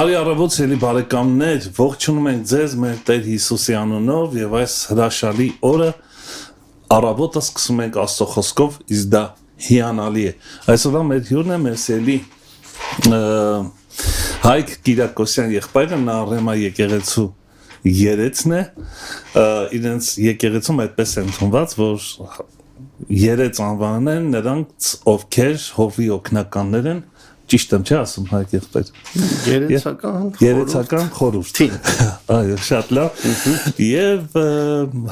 Բարի առավոտ սիրելի բարեկամներ, ողջունում ենք ձեզ մեր Տեր Հիսուսի անունով եւ այս հրաշալի օրը առավոտը սկսում ենք Աստծո խոսքով, իսկ դա հիանալի է։ Այսօր մեր հյուրն է մեր սիրելի Հայկ Կիրակոսյան եղբայրը, նա Ռեմա եկեղեցու երեցն է, իրենց եկեղեցում այդպես է ընդունված, որ երեց անվանեն են նրանց, ովքեր հովի օգնականներ են, ճիշտ եմ չէ ասում Հայկ եղբայր։ Երեցական խորհուրդ։ Այո, շատ լավ։ Եվ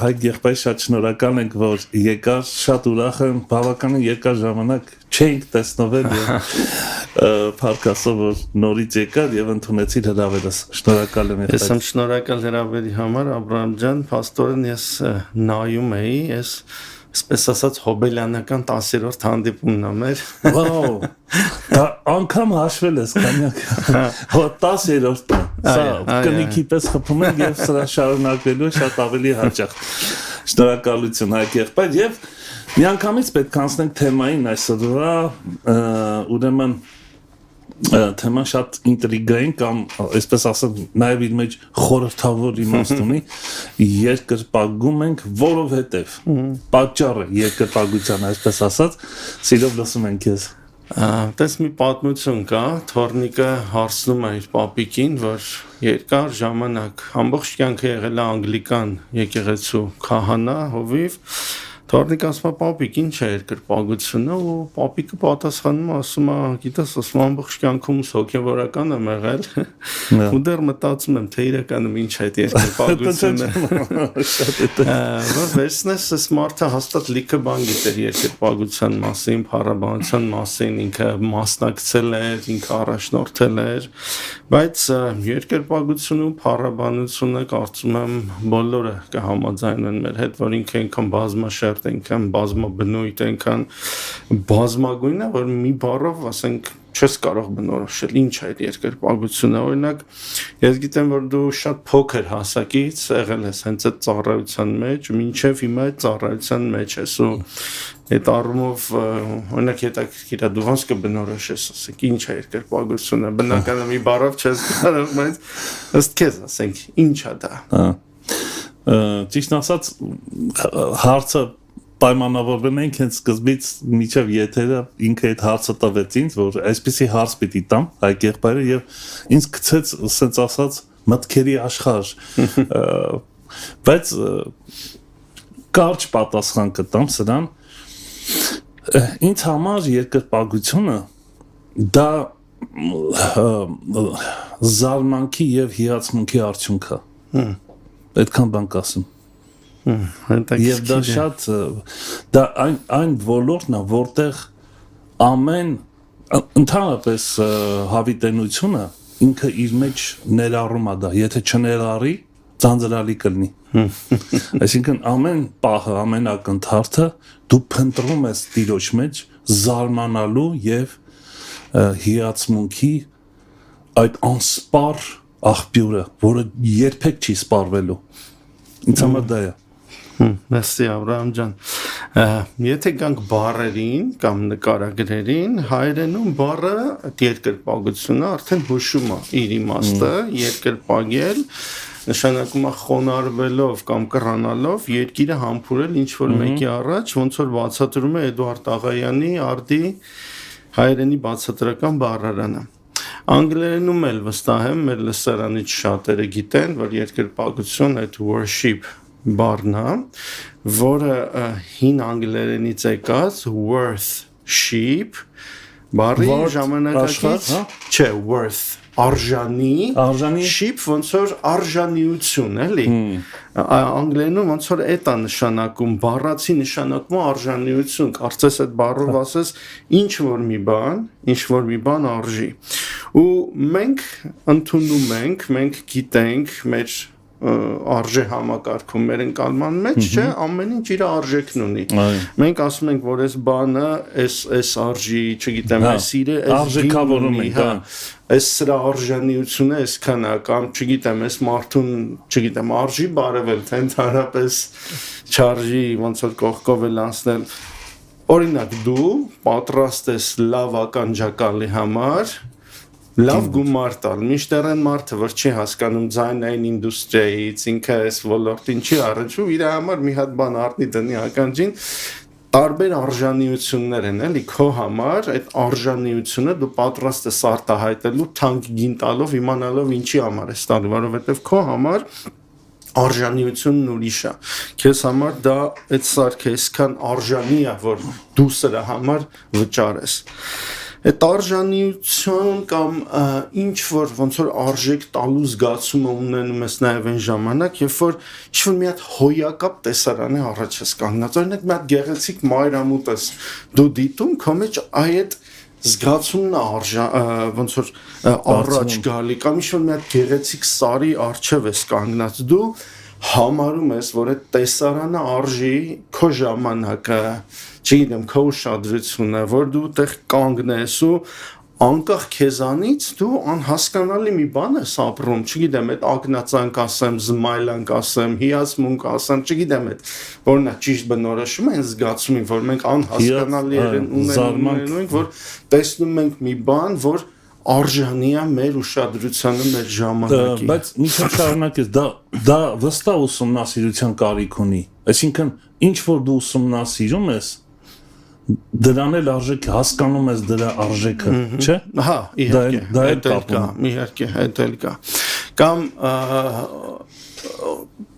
Հայկ եղբայր շատ շնորհակալ ենք, որ եկար, շատ ուրախ եմ, բավականին երկար ժամանակ չէինք տեսնվել եւ փառք Աստծո, որ նորից եկար եւ ընդունեցիր հրավերս։ Շնորհակալ եմ եղբայր։ Ես եմ շնորհակալ հրավերի համար, Աբրահամ ջան, փաստորեն ես նայում էի, ես Սպես ասած հոբելյանական 10-րդ հանդիպումն է մեր։ Վաու։ Դա անգամ հաշվել ես կանյակ։ Հո 10-րդն է։ Սա կնիքի պես խփում են եւ սրա շարունակվելու է շատ ավելի հաճախ։ Շնորհակալություն Հայկ եղբայր եւ միանգամից պետք է անցնենք թեմային այսօրվա, ուրեմն թեման շատ ինտրիգային կամ այսպես ասած նաև իր մեջ խորհրդավոր իմաստ ունի երկրպագում ենք որովհետև պատճառը երկրպագության այսպես ասած սիրով լսում ենք քեզ Տես մի պատմություն կա Թորնիկը հարցնում է իր պապիկին որ երկար ժամանակ ամբողջ կյանքը եղել է անգլիկան եկեղեցու քահանա հովիվ Թորնիկը ասում է պապիկ ինչ է երկրպագությունը ու պապիկը պատասխանում ասում է գիտես ասում ամբողջ կյանքումս հոգևորական եմ եղել ու դեռ մտածում եմ թե իրականում ինչ է այդ երկրպագությունը որ վերցնես այս մարդը հաստատ լիքը բան գիտեր երկրպագության մասին, փառաբանության մասին, ինքը մասնակցել էր, ինքը առաջնորդել էր, բայց երկրպագությունը ու փառաբանությունը կարծում եմ բոլորը կհամաձայնեն մեր հետ, որ ինքը այնքան բազմաշերտ այնքան բազմաբնույթ, այնքան բազմագույն է, որ մի բառով ասենք չես կարող բնորոշել ինչ է այդ երկրպագությունը օրինակ ես գիտեմ որ դու շատ փոքր հասակից եղել ես հենց այդ ծառայության մեջ մինչև հիմա այդ ծառայության մեջ ես ու այդ առումով օրինակ հետաքրքիր է դու ոնց կբնորոշես ասենք ինչ է երկրպագությունը բնականաբար մի բառով չես կարող բայց ըստ քեզ ասենք ինչ է դա ճիշտ ասած հարցը պայմանավորվել ենք հենց սկզբից միջև եթերը ինքը այդ հարցը տվեց ինձ, որ այսպիսի հարց պիտի տամ Հայկ եղբայրը եւ ինձ գցեց, ասենց ասած, մտքերի աշխարհ։ Բայց կարճ պատասխան կտամ սրան։ Ինձ համար երկրպագությունը դա զարմանքի եւ հիացմունքի արդյունք է։ Այդքան բան կասեմ։ Եվ դա շատ դա այն ոլորտն է որտեղ ամեն ընդհանրապես հավիտենությունը ինքը իր մեջ ներառում է դա եթե չներառի ծանծրալի կլինի այսինքն ամեն պահը ամեն ակնթարթը դու փնտրում ես Տիրոջ մեջ զարմանալու եւ հիացմունքի այդ անսպառ աղբյուրը որը երբեք չի սպառվելու ինձ համար դա է Մերսի Աբրահամ ջան եթե գանք բառերին կամ նկարագրերին հայերենում բառը երկրպագությունը արդեն հուշում է իր իմաստը երկրպագել նշանակում է խոնարհվելով կամ կռանալով երկիրը համբուրել ինչ որ մեկի առաջ ոնց որ բացատրում է Էդուարդ Աղայանի արդի հայերենի բացատրական բառարանը անգլերենում էլ վստահ եմ մեր լսարանից շատերը գիտեն որ երկրպագություն այդ worship բառն է, որը հին անգլերենից եկած worth-ship բառի ժամանակակից չէ worth արժանի ship ոնց որ արժանիություն էլի անգլերենում ոնց որ էդ է նշանակում բառացի նշանակում արժանիություն կարծես այդ բառով ասես ինչ որ մի բան արժի ու մենք ընդունում ենք մենք գիտենք մեր արժե համակարգում մեր ընկալման մեջ չէ ամեն ինչ իր արժեքն ունի մենք ասում ենք որ այս բանը այս արժի չգիտեմ այս իրը արժեքավորում ենք այս սրա արժանիությունը այսքան է կամ չգիտեմ այս մարդուն չգիտեմ արժի բարևել թե ընդհանրապես չարժի ոնց որ կողքով էլ անցնել օրինակ դու պատրաստ ես լավ ականջակալի համար լավ գումար տալ, միշտեր են մարդը, որ չի հասկանում ձայնային ինդուստրիայից, ինքը այս ոլորտին չի առնչում, իր համար մի հատ բան առնի դնի ականջին, տարբեր արժանիություններ են, էլի, քո համար, այդ արժանիությունը դու պատրաստ ես արտահայտելու թանկ գին տալով, իմանալով ինչի համար ես տալու, որովհետև քո համար արժանիությունն ուրիշ է, քեզ համար դա այդ սարքը այսքան արժանի է, որ դու սրա համար վճարես։ Այդ արժանիություն կամ ինչ որ ոնց որ արժեք տալու զգացումը ունենում ես նաև այն ժամանակ, երբ որ ինչ-որ մի հատ հոյակապ տեսարանի առաջ ես կանգնած, օրինակ մի հատ գեղեցիկ մայրամուտ ես դու դիտում, քո մեջ այդ զգացումն ոնց որ առաջ գալի կամ ինչ-որ մի հատ գեղեցիկ սարի առջև ես կանգնած, դու համարում ես, որ այդ տեսարանը արժի քո ժամանակը, չգիտեմ, քո ուշադրությունը, որ դու տեղ կանգնես ու անկախ քեզանից դու անհասկանալի մի բան ես ապրում, չգիտեմ, այդ ակնածանք ասեմ, զմայլանք ասեմ, հիացմունք ասեմ, չգիտեմ, այդ որն է ճիշտ բնորոշում այն զգացումին, որ մենք անհասկանալի ունենք, որ տեսնում ենք մի բան, որ արժանի է մեր ուշադրությանը, մեր ժամանակի։ Բայց ինչ շարունակես, դա վստահ ուսումնասիրության կարիք ունի։ Այսինքն, ինչ որ դու ուսումնասիրում ես, դրան էլ արժեք հասկանում ես դրա արժեքը, չէ՞։ Հա, իհարկե, այդ էլ կա։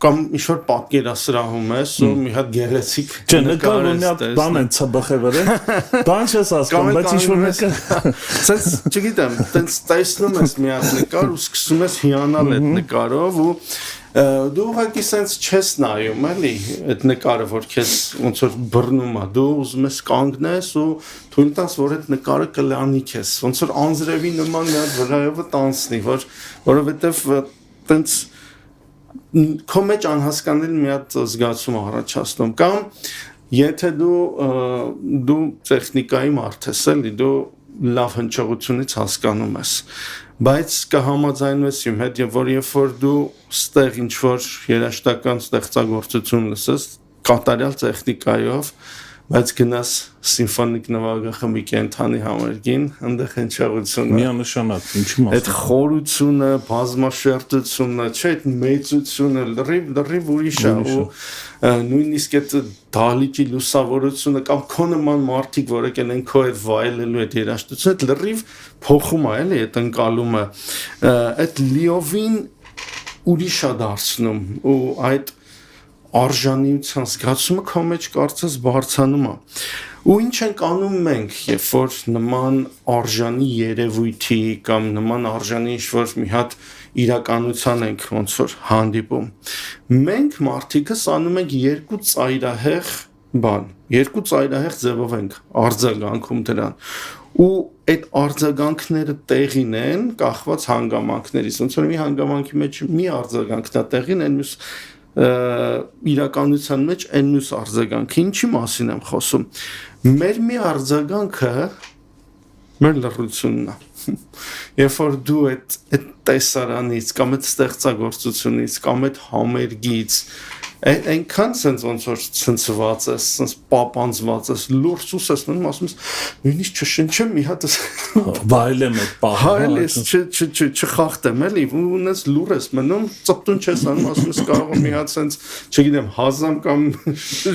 Կամ ինչ-որ պատկերասրահում ես ու մի հատ գեղեցիկ նկար ունի բան են ցբխե վրա բան չես հասկանում, բայց ինչ-որ նկար սենց չգիտեմ, տենց տեսնում ես մի հատ նկար ու սկսում ես հիանալ այդ նկարով ու դու ուղղակի սենց չես նայում, էլի, այդ նկարը, որ քեզ ոնց որ բռնում է, դու ուզում ես կանգնես ու թույլ տաս, որ այդ նկարը կլանի քեզ, ոնց որ անձրևի նման մի հատ վրայովը տանցնի, որովհետև տենց քո մեջ անհասկանալի մի հատ զգացում առաջացնում կամ եթե դու տեխնիկայի մարդ ես, էլի, դու լավ հնչողությունից հասկանում ես, բայց կհամաձայնվես իմ հետ, որ երբ որ դու ստեղ ինչ որ երաժշտական ստեղծագործություն լսես կատարյալ տեխնիկայով, բայց գնաս սիմֆոնիկ նվագախմբի կենթանի համերգին, այնտեղ հնչողությունը միանշանակ, ինչի՞ մասը։ Այդ խորությունը, բազմաշերտությունը, չէ, այդ մեծությունը լրիվ ուրիշ է ու նույնիսկ այդ դահլիճի լուսավորությունը կամ քո նման մարդիկ, որ եկել են քո այդ վայելելու այդ երաժշտությունը, այդ լրիվ փոխում է, էլի, այդ ընկալումը, այդ լիովին ուրիշ է դարձնում ու այդ արժանիության զգացումը քո մեջ կարծես բարձանում է։ Ու ինչ ենք անում մենք, երբ որ նման արժանի երևույթի կամ նման արժանի ինչ-որ մի հատ իրականության ենք ոնց որ հանդիպում։ Մենք մարդիկս անում ենք երկու ծայրահեղ բան, երկու ծայրահեղ ձևով ենք արձագանքում դրան։ Ու այդ արձագանքները տեղին են կախված հանգամանքներից, ոնց որ մի հանգամանքի մեջ մի արձագանքն է տեղին, այն մյուս իրականության մեջ այն մյուս արձագանքը ինչի մասին եմ խոսում մեր մի արձագանքը մեր լռությունն է երբ որ դու այդ տեսարանից կամ այդ ստեղծագործությունից կամ այդ համերգից այնքան sense ոնց որ ցնցված ես, sense պապանձված ես, լուրջ ես մնում ասում ես նույնիսկ չշնչեմ մի հատ վայելեմ այդ պահը, հայլես չխախտեմ էլի, ունես լուր ես մնում, ծպտուն չես անում, ասում ես կարող եմ մի հատ sense, չգիտեմ, հազամ կամ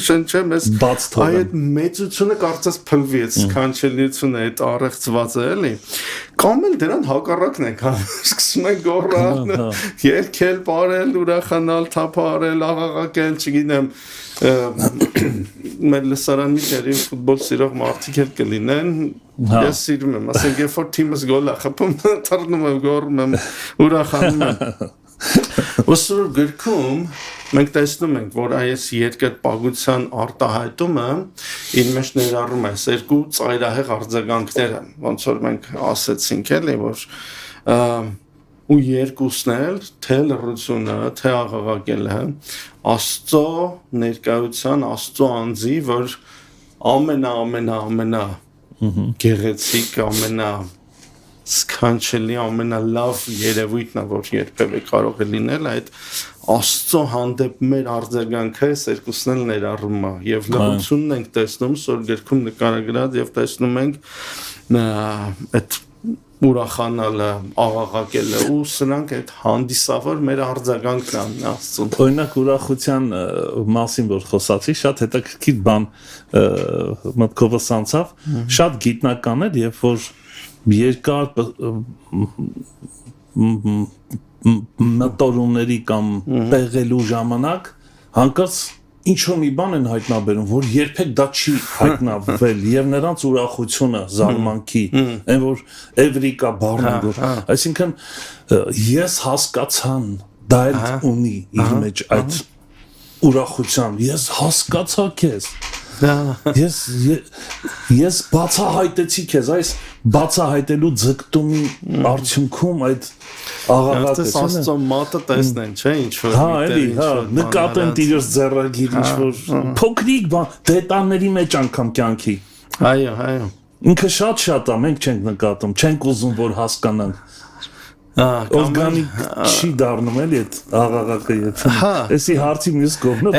շնչեմ, ես այդ մեծությունը կարծես փլվի, այդ սքանչելիությունը, այդ առեղծվածը էլի, կամ էլ դրան հակառակն ենք, սկսում ենք գոռալ, երգել, պարել, ուրախանալ, թափարել, աղաղակել, չգիտեմ, մեր լսարանի տերի ֆուտբոլ սիրող մարդիկ էլ կլինեն, ես սիրում եմ, ասենք երբ որ թիմս գոլ է խփում, թռնում եմ, գոռում եմ, ուրախանում եմ։ Ոսոր գրքում մենք տեսնում ենք, որ այս երկրպագության արտահայտումը իր մեջ ներառում է երկու ծայրահեղ արձագանքները, ոնց որ մենք ասեցինք էլի, որ ու երկուսն էլ թե լռությունը, թե աղաղակելը Աստծո ներկայության, Աստծո անձի, որ ամենա գեղեցիկ, ամենա սքանչելի, ամենալավ երևույթն է, որ երբևէ կարող է լինել, այդ Աստծո հանդեպ մեր արձագանքը այս երկուսն էլ ներառում է եւ լռությունն ենք տեսնում, սոր գրքում նկարագրած եւ տեսնում ենք այդ ուրախանալը, աղաղակելը ու սրանք այդ հանդիսավոր մեր արձագանքն է Աստծուն։ Օրինակ ուրախության մասին որ խոսացի, շատ հետաքրքիր բան մտքովս անցավ, շատ գիտնականներ, երբ որ երկար մտորումների կամ պեղելու ժամանակ հանկարծ ինչ-որ մի բան են հայտնաբերում, որ երբեք դա չի հայտնաբերվել, եւ նրանց ուրախությունը, զարմանքի, այն որ էվրիկա բառն որ, այսինքն ես հասկացան, դա էլ ունի իր մեջ այդ ուրախության, ես հասկացա քեզ, ես բացահայտեցի քեզ, այս բացահայտելու ձգտումի արդյունքում այդ աղաղակը Աստծո մատը տեսնեն, չէ՞, ինչ որ էլի, նկատեն իրենց ձեռագիր, ինչ որ փոքրիկ բան, դետալների մեջ անգամ կյանքի։ Այո։ Ինքը շատ է, մենք չենք նկատում, չենք ուզում որ հասկանանք։ Օրգանիկ չի դառնում էլի այդ աղաղակը, էսի հարցի մյուս կողմը։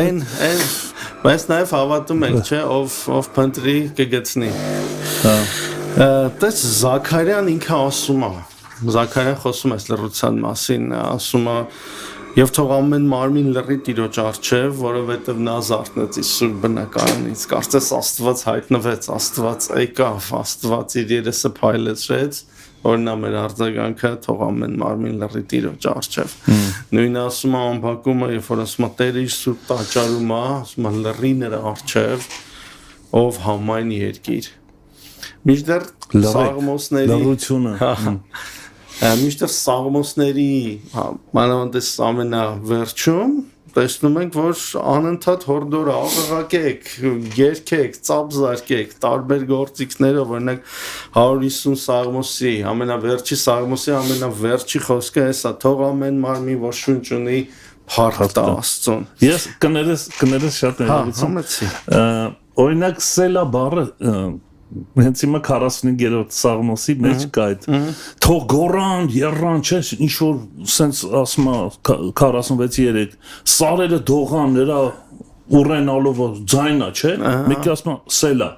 Բայց նաև հավատում ենք, չէ, ով փնտրի կգտնի։ Տես Զաքարյան ինքը ասում է, Զաքարյան խոսում է լռության մասին, ասում է եւ թող ամեն մարմին լռի Տիրոջ առջև, որովհետեւ նա զարթնեց իր սուրբ բնակարանից, կարծես Աստված հայտնվեց, Աստված եկավ, Աստված իր երեսը փայլեցրեց, որ նա մեր արձագանքը թող ամեն մարմին լռի Տիրոջ առջև։ Նույնը ասում է ամբակումը, երբ որ ասում է Տերը իր սուրբ տաճարում է, ասում է լռի նրա առջև, ով համայն երկիր։ Միշտեր Սաղմոսների լռությունը Միշտեր Սաղմոսների մանավանդես ամենավերջում տեսնում ենք, որ անընդհատ հորդոր աղաղակեք, երգեք, ծափ զարկեք, տարբեր գործիքներով, օրինակ 150 Սաղմոսի, ամենավերջի Սաղմոսի ամենավերջի խոսքը էսա, թող ամեն մարմին որ շունչ ունի փառք տա Աստծուն։ Ես կներես շատ ներողություն։ Օրինակ Սելա բառը հենց հիմա 45-րդ Սաղմոսի մեջ կա այդ թող գոռան, երրան, չէ, ինչ որ սենց ասում է 46-3 սարերը դողան, նրա ուռենալով ձայնա, չէ, մեկը ասում է Սելա։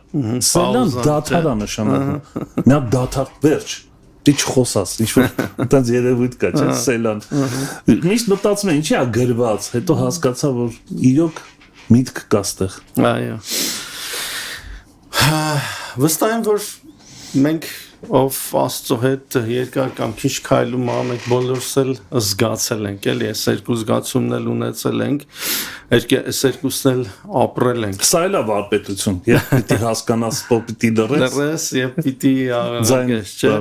Սելան դադար է նշանակում։ Նա դադար վերջ։ Դի չխոսաս, ինչ որ այդպես երևույթ կա, չէ, Սելան։ Միշտ մտածում եմ, ինչի է գրված, հետո հասկացա, որ իրոք միտք կա ստեղ։ Այո։ Վստահ եմ, որ մենք ով Աստծո հետ երկար կամ քիչ քայլում ա, մենք բոլորս էլ զգացել ենք, էլի, այս երկու զգացումն էլ ունեցել ենք, այս երկուսն էլ ապրել ենք։ Սա էլ է վարպետություն, երբ պիտի հասկանաս, պիտի լռես եւ պիտի աղաղակես, չէ։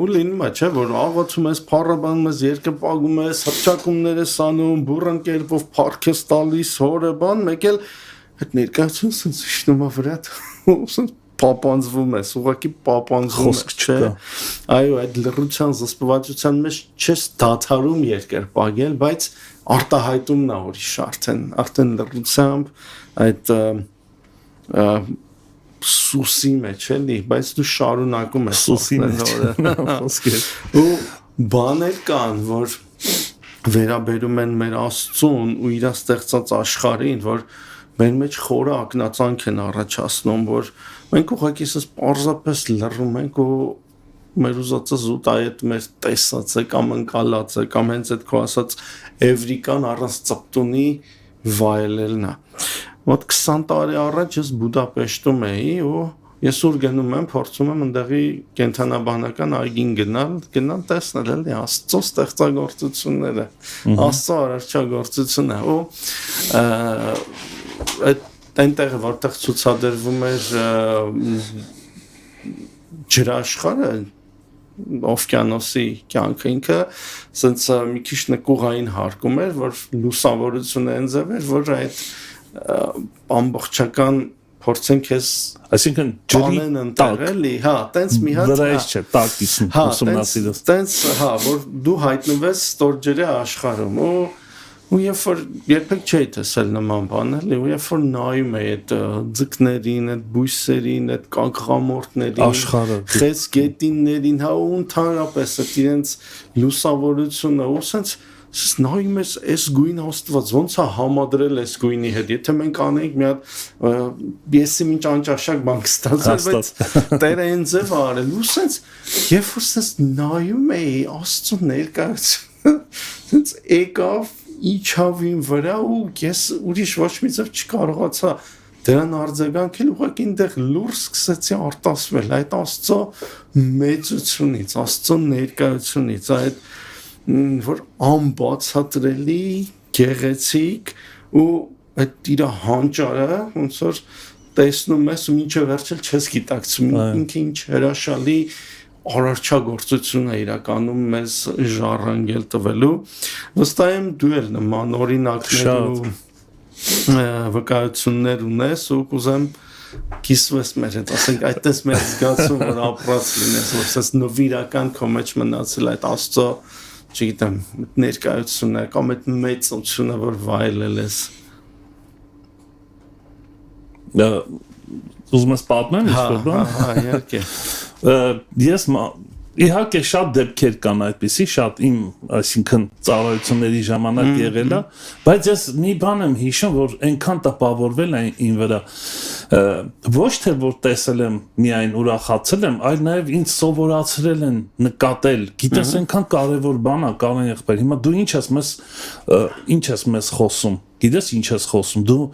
Ու լինում է, չէ, որ աղոթում ես, փառաբանում ես, երկը պագում ես, հռչակումներ ես անում, բուրըն կերպով փառք ես տալիս, հորը բան, մեկ էլ այդ ներկայությունը սենց իջնում է վրա, սենց պապանձվում ես, ուղղակի պապանձվում ես, չէ։ Այո, այդ լռության զսպվածության մեջ չես դադարում երկրպագել, բայց արտահայտումն է ուրիշ արդեն լռությամբ այդ սուսի մեջ էլի, բայց դու շարունակում ես սուսի մեջ։ Ու բաներ կան, որ վերաբերում են մեր Աստծուն ու իր ստեղծած աշխարհին, որ մեր մեջ խորը ակնածանք են առաջացնում, որ մենք ուղղակի ասես պարզապես լռում ենք ու մեր ուզածը զուտ այդ մեր տեսածը կամ ընկալածը կամ հենց այդ քո ասած էվրիկան առանց ծպտունի վայելելն է։ Մոտ 20 տարի առաջ ես Բուդապեշտում էի ու ես ուր գնում եմ, փորձում եմ ընդեղի կենթանաբանական այգին գնալ տեսնել էլի Աստծո ստեղծագործությունները, Աստծո արարչագործությունը ու այնտեղ որտեղ ցուցադրվում էր ջրաշխարհը օվկիանոսի կյանքը ինքը ասենց մի քիչ նկուղային հարկում էր, որ լուսավորությունը ընձև էր, որ այդ ամբողջական փորձենք ես, այսինքն ջրի տակ էլի, հա, տենց մի հատ վրայից չէ, տակից ուսումնասիրես։ Տենց, հա, որ դու հայտնվես ստորջրի աշխարհում ու երբ որ երբեք չէի տեսել նման բան, էլի, ու երբ որ նայում էի այդ ձկներին, այդ բույսերին, այդ կանգղամորտներին, աշխարհը, խեցգետիններին, հա, ու ընդհանրապես այդ իրենց լուսավորությունը, ու սենց նայում ես այս գույնը Աստված ոնց է համադրել այս գույնի հետ, եթե մենք անենք մի հատ եսի ինչ անճաշակ բան կստացվեր, բայց Տերը այն ձև արել ու սենց երբ որ սենց նայում էի Աստծո ներկայությունը սենց եկավ իջավ իմ վրա ու ես ուրիշ ոչ մի ձև չկարողացա դրան արձագանքել ուղղակի այնտեղ լուր սկսեցի արտասվել այդ Աստծո մեծությունից, Աստծո ներկայությունից, այդ որ անբացատրելի գեղեցիկ ու այդ իր հանճարը ոնց որ տեսնում ես ու ինչը վերջել չես գիտակցում ինքը ինչ հրաշալի արարչագործություն է իրականում մեզ ժառանգել տվելու վստահ եմ դու էլ նման օրինակներ ու վկայություններ ունես ու կուզեմ կիսվես մեր հետ, ասենք այդպես մեր զգացում որ ապրած լինես, որ սես նվիրական քո մեջ մնացել այդ Աստծո, չգիտեմ, ներկայությունը կամ այդ մեծությունը որ վայելել ես։ Ուզում ես պատմեմ ինչ-որ բան։ Հա, իհարկե։ Ես իհարկե շատ դեպքեր կան այդպիսի, շատ իմ, այսինքն ծառայությունների ժամանակ եղել է, բայց ես մի բան եմ հիշում, որ այնքան տպավորվել է ին վրա, ոչ թե որ տեսել եմ միայն ուրախացել եմ, այլ նաև ինձ սովորացրել են նկատել, գիտես այնքան կարևոր բան է, Կարեն եղբայր, հիմա դու ինչ ես մեզ խոսում, գիտես ինչ ես խոսում, դու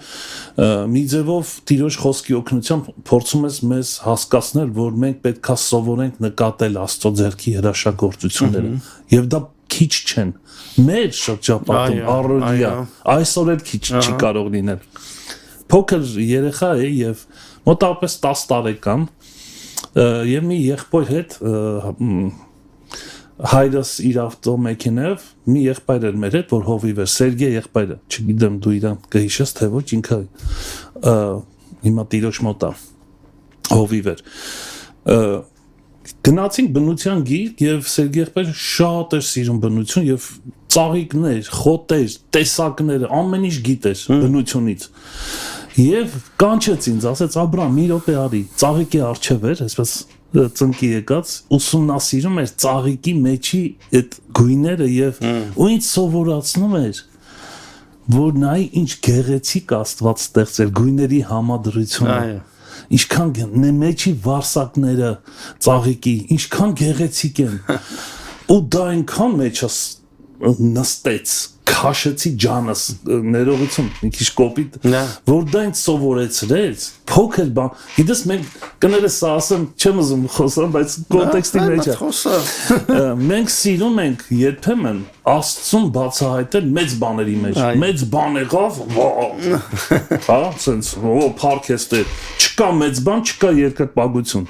մի ձևով Տիրոջ խոսքի օգնությամբ փորձում ես մեզ հասկացնել, որ մենք պետք է սովորենք նկատել Աստծո ձեռքի հրաշագործությունները, եւ դա քիչ չեն, մեր շրջապատում առօրյա, այսօր էլ քիչ չի կարող լինել։ Փոքր երեխա է եւ մոտավորապես 10 տարեկան եւ մի եղբոր հետ հայրս իր ավտոմեքենայով մի եղբայր էր մեր հետ, որ հովիվ էր, Սերգեյ եղբայրը, չգիտեմ դու իրան կհիշես, թե ոչ, ինքը հիմա Տիրոջ մոտ է, հովիվ էր։ Գնացինք բնության գիրք եւ Սերգեյ եղբայրը շատ էր սիրում բնություն եւ ծաղիկներ, խոտեր, տեսակներ, ամեն ինչ գիտեր բնությունից։ Եվ կանչեց ինձ, ասեց Աբրամ, մի րոպե արի, ծաղիկի առջև էր, այսպես ծնկի եկած ուսումնասիրում էր ծաղիկի մեջի այդ գույները եւ ու ինձ սովորացնում էր որ նայ ինչ գեղեցիկ Աստված ստեղծել գույների համադրությունը ինչքան մեջի վարսակները ծաղիկի ինչքան գեղեցիկ են ու դա այնքան մեջս նստեց քաշեցի ջանս ներողություն մի քիչ կոպիտ որ դա ինձ սովորեցրեց փոքր բան գիտես մենք կներես սա ասեմ չեմ ուզում խոսամ բայց կոնտեքստի մեջ է մենք սիրում ենք երբեմն Աստծուն բացահայտել մեծ բաների մեջ մեծ բան եղավ հա sense parkester չկա մեծ բան չկա երկրպագություն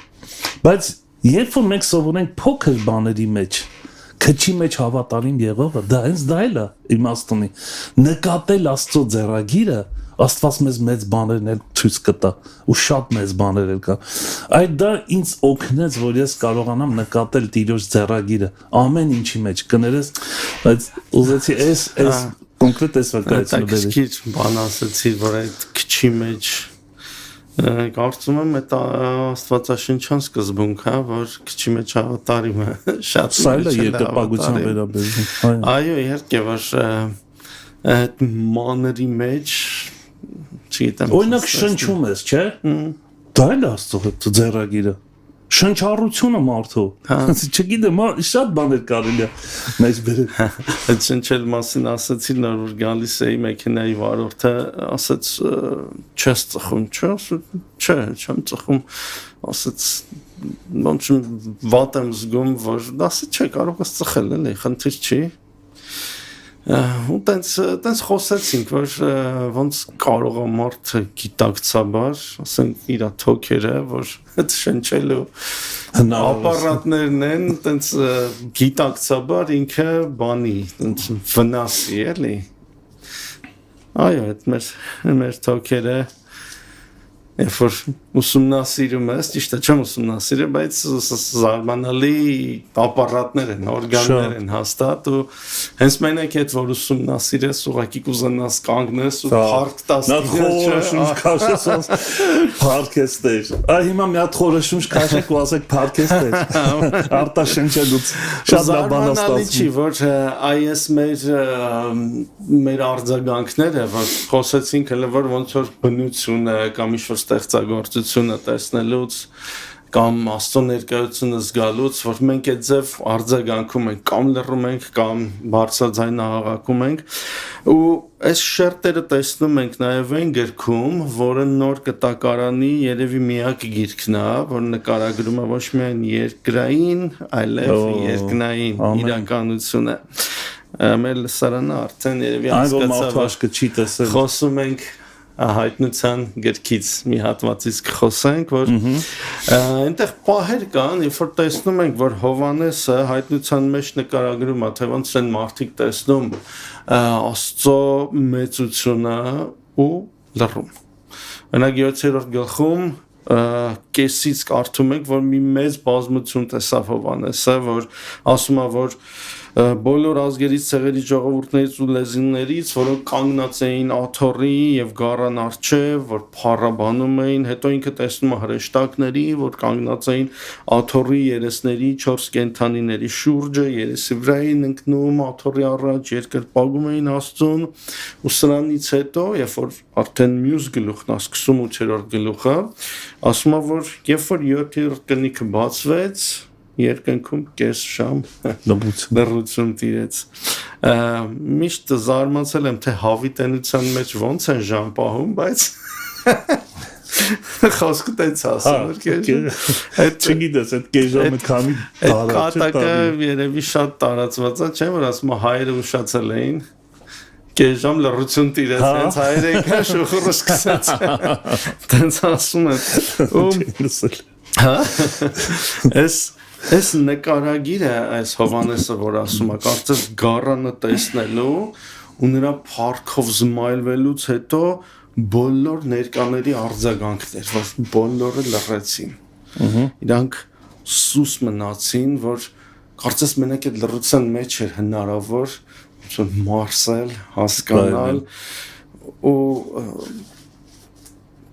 բայց երբ որ մենք սովորենք փոքր բաների մեջ քչի մեջ հավատարիմ եղողը դա հենց դա էլ է իմաստունի նկատել Աստծո ձեռագիրը Աստված մեզ մեծ բաներն էլ ցույց կտա ու շատ մեծ բաներ էլ կա այդ դա ինձ օգնեց որ ես կարողանամ նկատել Տիրոջ ձեռագիրը ամեն ինչի մեջ կներես բայց ուզեցի այս կոնկրետ այս վկայությունը բերի քիչ բան ասեցի որ այդ քչի մեջ կարծում եմ այդ Աստվածաշնչյան սկզբունք է, որ քչի մեջ հավատարիմը շատ սայլը երկրպագության վերաբերում։ Այո, իհարկե, որ այդ մաների մեջ չգիտեմ։ Օրինակ շնչում ես, չէ՞։ Դա էլ Աստծո ձեռագիրը։ Շնչառությունը մարդու։ Չգիտեմ, շատ բաներ կարելի է մեջ բերել։ Այդ շնչել մասին ասացի, որ գալիս էի մեքենայի վարորդը, ասաց չես ծխում, չէ, չեմ ծխում, ասաց ոնց վատ եմ զգում, որ ասաց չէ, կարող ես ծխել, էլի, խնդիր չի։ Ու տենց խոսեցինք, որ ոնց կարող է մարդը գիտակցաբար, ասենք իր թոքերը, որ այդ շնչելու ապարատներն են, տենց գիտակցաբար ինքը բանի, տենց վնասի, էլի։ Այո, այդ մեր թոքերը Երբ որ ուսումնասիրում ես, ճիշտ է, չեմ ուսումնասիրել, բայց զարմանալի ապարատներ են, օրգաններ են հաստատ ու հենց մենակ այդ որ ուսումնասիրես, ուղղակի կուզենաս կանգնես ու փառք տաս խորշունչ քաշես, փառքես դեր։ Այ հիմա մի հատ խորշունչ քաշեք ու ասեք փառքես դեր։ Արտաշնչելուց շատ լավ բան ստացվում։ Չի, որ այս մեր արձագանքները, որ խոսեցինք հենց որ ոնց որ բնությունը կամ ինչ-որ ստեղծագործությունը տեսնելուց կամ աստծո ներկայությունը զգալուց, որ մենք այդ ձև արձագանքում ենք, կամ լռում ենք, կամ բարձրաձայն աղաղակում ենք, ու այս շերտերը տեսնում ենք նաև այն գրքում, որը նոր կտակարանի երևի միակ գիրքն է, որ նկարագրում է ոչ միայն երկրային, այլև երկնային իրականությունը։ Մեր լսարանը արդեն երևի հասկացավ, խոսում ենք հայտնության գրքից մի հատվածից կխոսենք, որ այնտեղ պահեր կան, երբ որ տեսնում ենք, որ Հովհաննեսը հայտնության մեջ նկարագրում է, թե ոնց են մարդիկ տեսնում Աստծո մեծությունը ու լռում։ Օրինակ 7-րդ գլխում կեսից կարդում ենք, որ մի մեծ բազմություն տեսավ Հովհաննեսը, որ ասում է, որ բոլոր ազգերից, ցեղերից, ժողովուրդներից ու լեզուներից, որոնք կանգնած էին աթոռի եւ գառան առջեւ, որ փառաբանում էին, հետո ինքը տեսնում է հրեշտակների, որ կանգնած էին աթոռի երեսների 4 կենդանիների շուրջը, երեսի վրա էին ընկնում, աթոռի առաջ երկրպագում էին Աստծուն, ու սրանից հետո, երբ որ արդեն մյուս գլուխն է սկսում 8-րդ գլուխը, ասում է, որ երբ որ 7-րդ կնիքը բացվեց, երկնքում կես ժամ լռություն տիրեց։ Միշտ զարմացել եմ, թե հավիտենության մեջ ոնց են ժամ պահում, բայց խոսքը տենց ասում էր, չգիտես, այդ կես ժամը քանի կատակը երևի շատ տարածված է, չէ՞ որ ասում է հայերը ուշացել էին, կես ժամ լռություն տիրեց, հենց հայերը եկան շուխուրը սկսեց, տենց ասում են, Այս նկարագիրը, այս Հովհաննեսը, որ ասում է, կարծես գառանը տեսնելու ու նրա փառքով զմայլվելուց հետո բոլոր ներկաների արձագանքներ, որ բոլորը լռեցին։ Իրանք սուս մնացին, որ կարծես մենակ այդ լռության մեջ էր հնարավոր մարսել, հասկանալ ու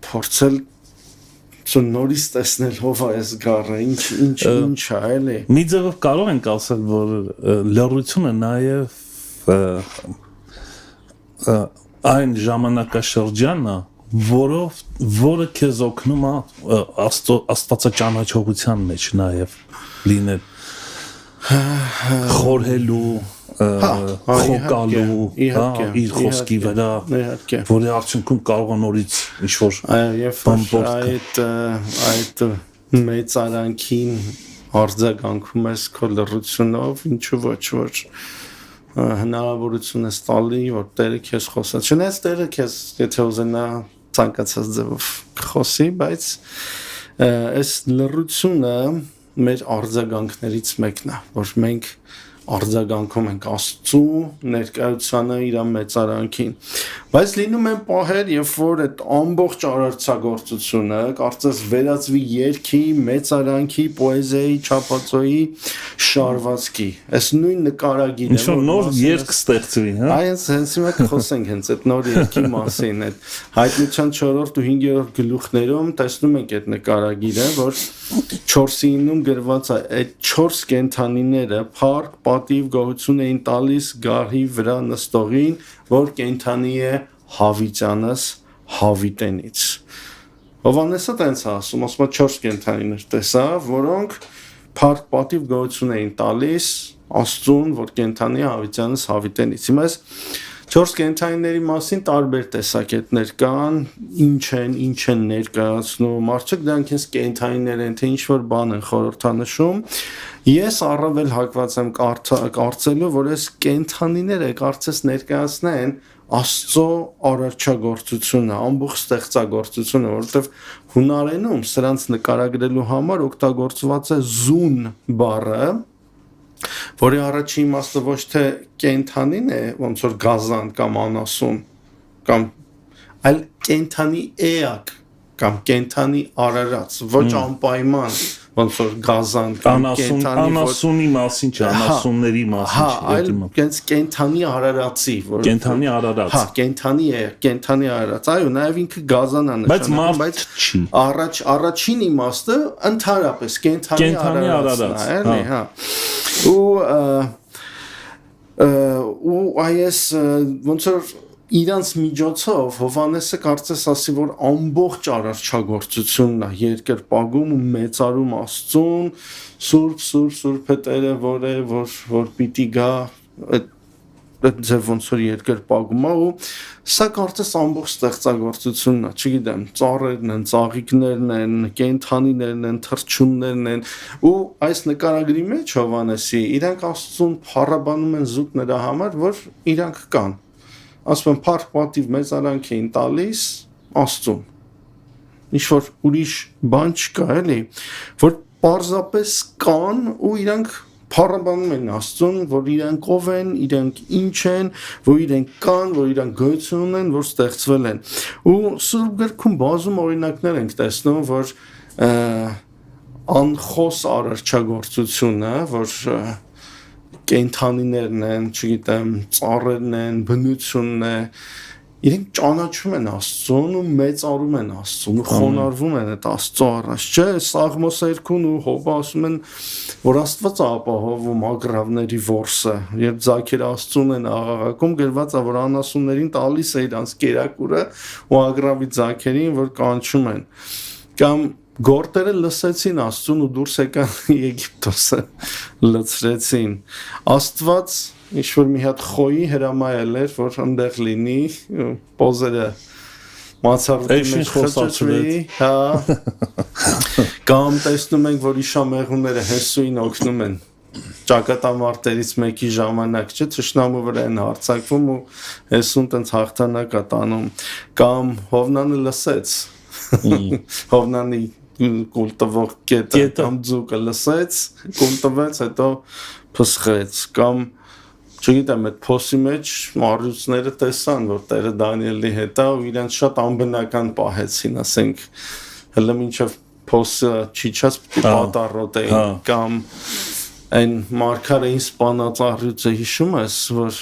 փորձել նորից տեսնել ով է այս գառը, ինչ է, էլի։ Մի ձևով կարող ենք ասել, որ լռությունը նաև այն ժամանակաշրջանը, որը քեզ օգնում է աստվածաճանաչողության մեջ նաև լինել, խորհելու, խոկալու իր խոսքի վրա, որի արդյունքում կարող է նորից ինչ-որ այդ մեծ արանքին արձագանքում ես քո լռությունով, ինչու ոչ, որ հնարավորություն ես տալի, որ Տերը քեզ խոսա, չնայած Տերը քեզ եթե ուզենա ցանկացած ձևով խոսի, բայց այս լռությունը մեր արձագանքներից մեկն է, որ մենք արձագանքում ենք Աստծու ներկայությանը իր մեծարանքին, բայց լինում են պահեր, երբ որ այդ ամբողջ արարչագործությունը կարծես վերածվի երգի, մեծարանքի, պոեզիայի, չափածոյի, շարվածքի, այս նույն նկարագիրը, ինչ-որ նոր երգ ստեղծվի, հա։ Այս հենց հիմա կխոսենք հենց այդ նոր երգի մասին, այդ Հայտնության 4-րդ ու 5-րդ գլուխներում տեսնում ենք այդ նկարագիրը, որ 4-ին գրված է այդ 4 կենդանիները փառք, պատիվ, գոհություն էին տալիս գարհի վրա նստողին, որ կենդանի է հավիտյանս հավիտենից։ Հովհաննեսը տենց ասում, ասում է 4 կենդանիներ տեսա, որոնք փառք, պատիվ, գոհություն էին տալիս Աստծուն, որ կենդանի է հավիտյանս հավիտենից։ Հիմա այս 4 կենդանիների մասին տարբեր տեսակետներ կան, ինչ են ներկայացնում, արդյոք դրանք հենց կենդանիներ են, թե ինչ-որ բան են խորհրդանշում։ Ես առավել հակված եմ կարծելու, որ այս կենդանիները կարծես ներկայացնեն Աստծո արարչագործությունը, ամբողջ ստեղծագործությունը, որովհետև հունարենում սրանց նկարագրելու համար օգտագործված է զուն բառը, որի առաջին իմաստը ոչ թե կենդանին է, ոնց որ գազան կամ անասուն, այլ կենդանի էակ, կամ կենթանի արարած ոչ անպայման ոնց որ գազան կամ անասունի մասին չէ, անասունների մասին չէ, այլ կենց կենթանի արարածի, որ կենթանի արարած։ կենթանի արարած, այո, նաև ինքը գազան է նշանակում, բայց չի։ Առաջին իմաստը ընդհանրապես կենթանի արարածն է, էլի, հա։ Ու այս ոնց որ իրանց միջոցով Հովհաննեսը կարծես ասի, որ ամբողջ արարչագործությունն է երկրպագում ու մեծարում Աստծուն, Սուրբ է Տերը, որ պիտի գա այդ ձև ոնց որ երկրպագում է ու սա կարծես ամբողջ ստեղծագործությունն է, չգիտեմ, ծառերն են, ծաղիկներն են, կենդանիներն են, թռչուններն են ու այս նկարագրի մեջ Հովհաննեսի իրանք Աստծուն փառաբանում են զուտ նրա համար, որ իրանք կան ասում են փառք պատիվ մեծարանք էին տալիս Աստծուն ինչ-որ ուրիշ բան չկա էլի որ պարզապես կան ու իրանք փառաբանում են Աստծուն որ իրանք ով են, իրանք ինչ են որ իրանք կան, որ իրանք գոյություն ունեն, որ ստեղծվել են ու Սուրբ գրքում բազում օրինակներ ենք տեսնում որ անխոս արարչագործությունը որ կենթանիներն են, չգիտեմ, ծառերն են, բնությունն է, իրենք ճանաչում են Աստծուն ու մեծարում են Աստծուն ու խոնարհվում են այդ Աստծո առաջ, չէ, Սաղմոս 2-ն ու Հոբը ասում են, որ Աստված է ապահովում ագռավների որսը, երբ ձագերը Աստծուն են աղաղակում, գրված է, որ անասուններին տալիս է իրանց կերակուրը ու ագռավի ձագերին, որ կանչում են, կամ Գորտերը լսեցին Աստծուն ու դուրս եկան Եգիպտոսը լցրեցին Աստված ինչ-որ մի հատ խոյի հրամայել էր որ այնտեղ լինի պոզերը մացառուտի մեջ խոսացրի կամ տեսնում ենք որ իշամեղուները Հեսուին օգնում են ճակատամարտերից մեկի ժամանակ չէ թշնամու վրա են հարձակվում ու Հեսուն տենց հաղթանակ է տանում կամ Հովնանը լսեց Հովնանի կուլտվող կետը կամ ձուկը լսեց, կուլտվեց, հետո փսխեց կամ չգիտեմ, այդ փոսի մեջ մարզուծները տեսան, որ Տերը Դանիելի հետ է ու իրենց շատ անբնական պահեցին, ասենք, հələ մինչև փոսը չիջած պատառոտ էին կամ այն մարգարեին սպանած առյուծը հիշում ես, որ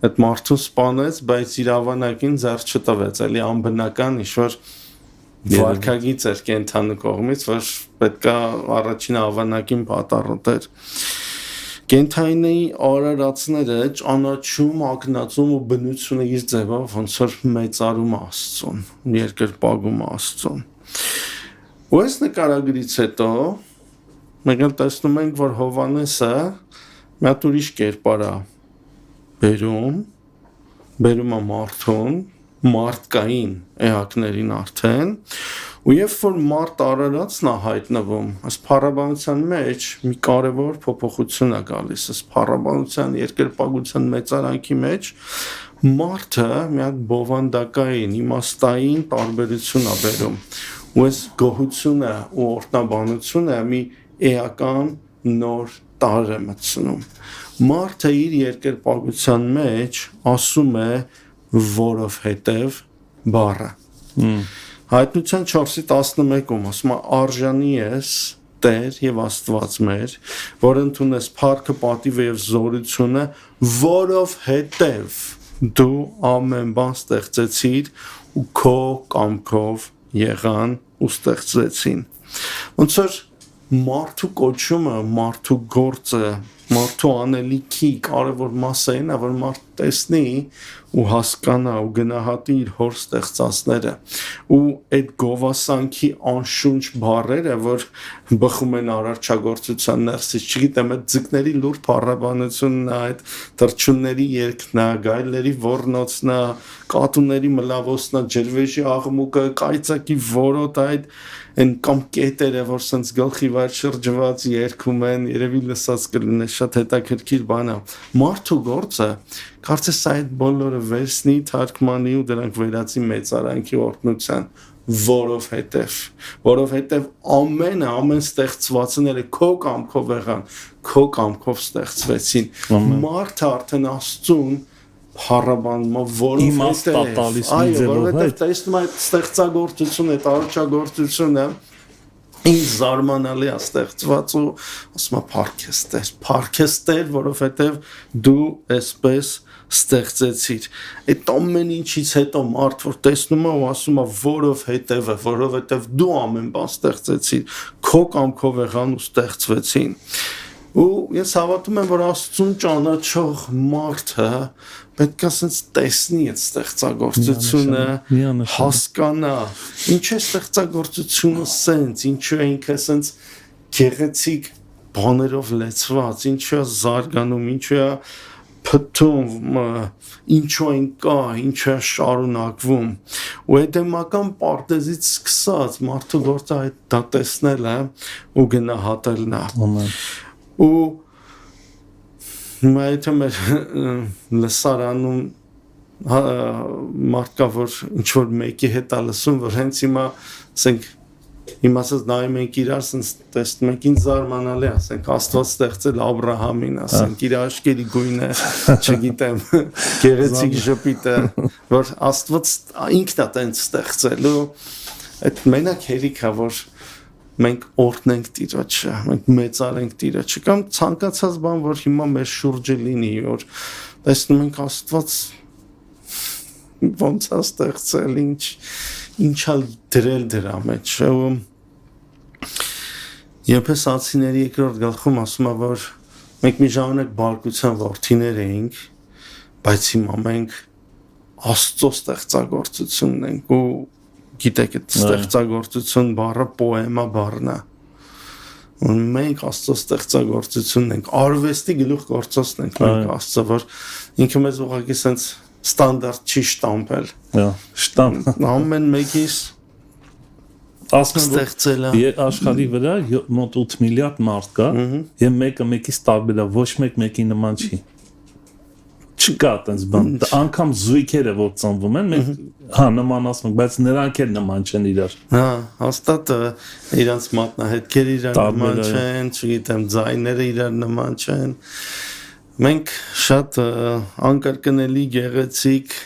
այդ մարդուն սպանեց, բայց իր ավանակին ձեռ չտվեց, էլի անբնական ինչ-որ վարկագից էր կենթանի կողմից, որ պետք է առաջին ավանակին պատառոտեր։ Կենթանի արարածները ճանաչում, ակնածում ու բնությունը իր ձևով ոնց որ մեծարում Աստծուն, երկրպագում Աստծուն։ Ու այս նկարագրից հետո մենք տեսնում ենք, որ Հովհաննեսը մի հատ ուրիշ կերպար է բերում է մարդուն մարդկային էակներին արդեն ու երբ որ մարդ արարածն է հայտնվում այս փառաբանության մեջ մի կարևոր փոփոխություն է գալիս այս փառաբանության երկրպագության մեծարանքի մեջ մարդը մի հատ բովանդակային իմաստային տարբերություն է բերում ու այս գոհությունը ու օրհնաբանությունը մի էական նոր տար է մտցնում մարդը իր երկրպագության մեջ ասում է որովհետև բառը հայտնության 4:11-ում ասում է արժանի ես Տեր եւ Աստված մեր որ ընդունես փառքը պատիվը եւ զորությունը որովհետև դու ամեն բան ստեղծեցիր ու քո կամքով եղան ու ստեղծվեցին ոնց որ մարդու կոչումը մարդու գործը մարդու անելիքի կարևոր մասը այն է որ մարդ տեսնի ու հասկանա ու գնահատի իր հոր ստեղծածները ու այդ գովասանքի անշունչ բառերը որ բխում են արարչագործության ներսից չգիտեմ այդ ձկների լուր փառաբանությունն է այդ թռչունների երգն է գայլերի ոռնոցն է կատուների մլավոցն է ջրվեժի աղմուկը կայծակի որոտ այդ են կամ կետերը որ սենց գլխի վար շրջված երգում են երևի լսած կլինի շատ հետաքրքիր բան է մարդու գործը կարծես այդ բոլորը վերցնի թարգմանի ու դրանք վերածի մեծարանքի օրհնության որովհետև ամեն ստեղծվածները քո կամքով եղան քո կամքով ստեղծվեցին մարդը արդեն Աստծուն փառաբանումը, որովհետև տեսնում այդ ստեղծագործությունը, այդ արարչագործությունը ինձ զարմանալի է ստեղծված ու ասում եմ փառքեստեր, որովհետև դու այսպես ստեղծեցիր։ Այդ ամեն ինչից հետո մարդ որ տեսնում է ու ասում է որովհետև դու ամեն բան ստեղծեցիր, քո կամքով եղան ու ստեղծվեցին։ Ու ես հավատում եմ, որ Աստծուն ճանաչող մարդը պետք է ասենց տեսնի այդ ստեղծագործությունը, հասկանա, ինչ է ստեղծագործությունը սենց, ինչու է ինքը սենց գեղեցիկ բաներով լեցված, ինչու է զարգանում, ինչու է փթում, ինչու են կա, ինչու է շարունակվում։ Ու էդեմական պարտեզից սկսած մարդու գործը այդ դա տեսնել է ու գնահատելն է։ Ու եթե մեր լսարանում մարդ կա, որ ինչ-որ մեկի հետ է լսում, որ հենց հիմա ասենք հիմա ասած նայում ենք իրար, ասենք տեսնում ենք ինձ զարմանալի, ասենք Աստված ստեղծել Աբրահամին, ասենք իր աշկերի գույնը, չգիտեմ, գեղեցիկ ժպիտը, որ Աստված ինքն է տենց ստեղծել ու այդ մենակ հերիք է, որ մենք օրհնենք Տիրոջը, մենք մեծարենք Տիրոջը, կամ ցանկացած բան, որ հիմա մեր շուրջը լինի, որ տեսնում ենք Աստված ոնց է ստեղծել, ինչա դրել դրա մեջ։ Եփեսացիների 2-րդ գլխում ասում է, որ մենք մի ժամանակ բարկության որդիներ էինք, բայց հիմա մենք Աստծո ստեղծագործությունն ենք ու գիտեք այդ ստեղծագործություն բառը պոեմա բառն է։ Ու մենք Աստծո ստեղծագործությունն ենք, արվեստի գլուխ գործոցն ենք մենք Աստծո, որ ինքը մեզ ուղղակի sense ստանդարտ չի շտամպել։ Շտամп։ Ամեն մեկից ստեղծել է։ Աշխարհի վրա մոտ 8 միլիարդ մարդ կա, եւ մեկը մեկից տարբեր է, ոչ մեկ մեկի նման չի։ Չկա այդպես բան, անգամ զույգերը որ ծնվում են, մենք նման ասում ենք, բայց նրանք էլ նման չեն իրար։ Հաստատ իրանց մատնահետքերը իրար նման չեն, չգիտեմ, ձայները իրար նման չեն։ Մենք շատ անկրկնելի, գեղեցիկ,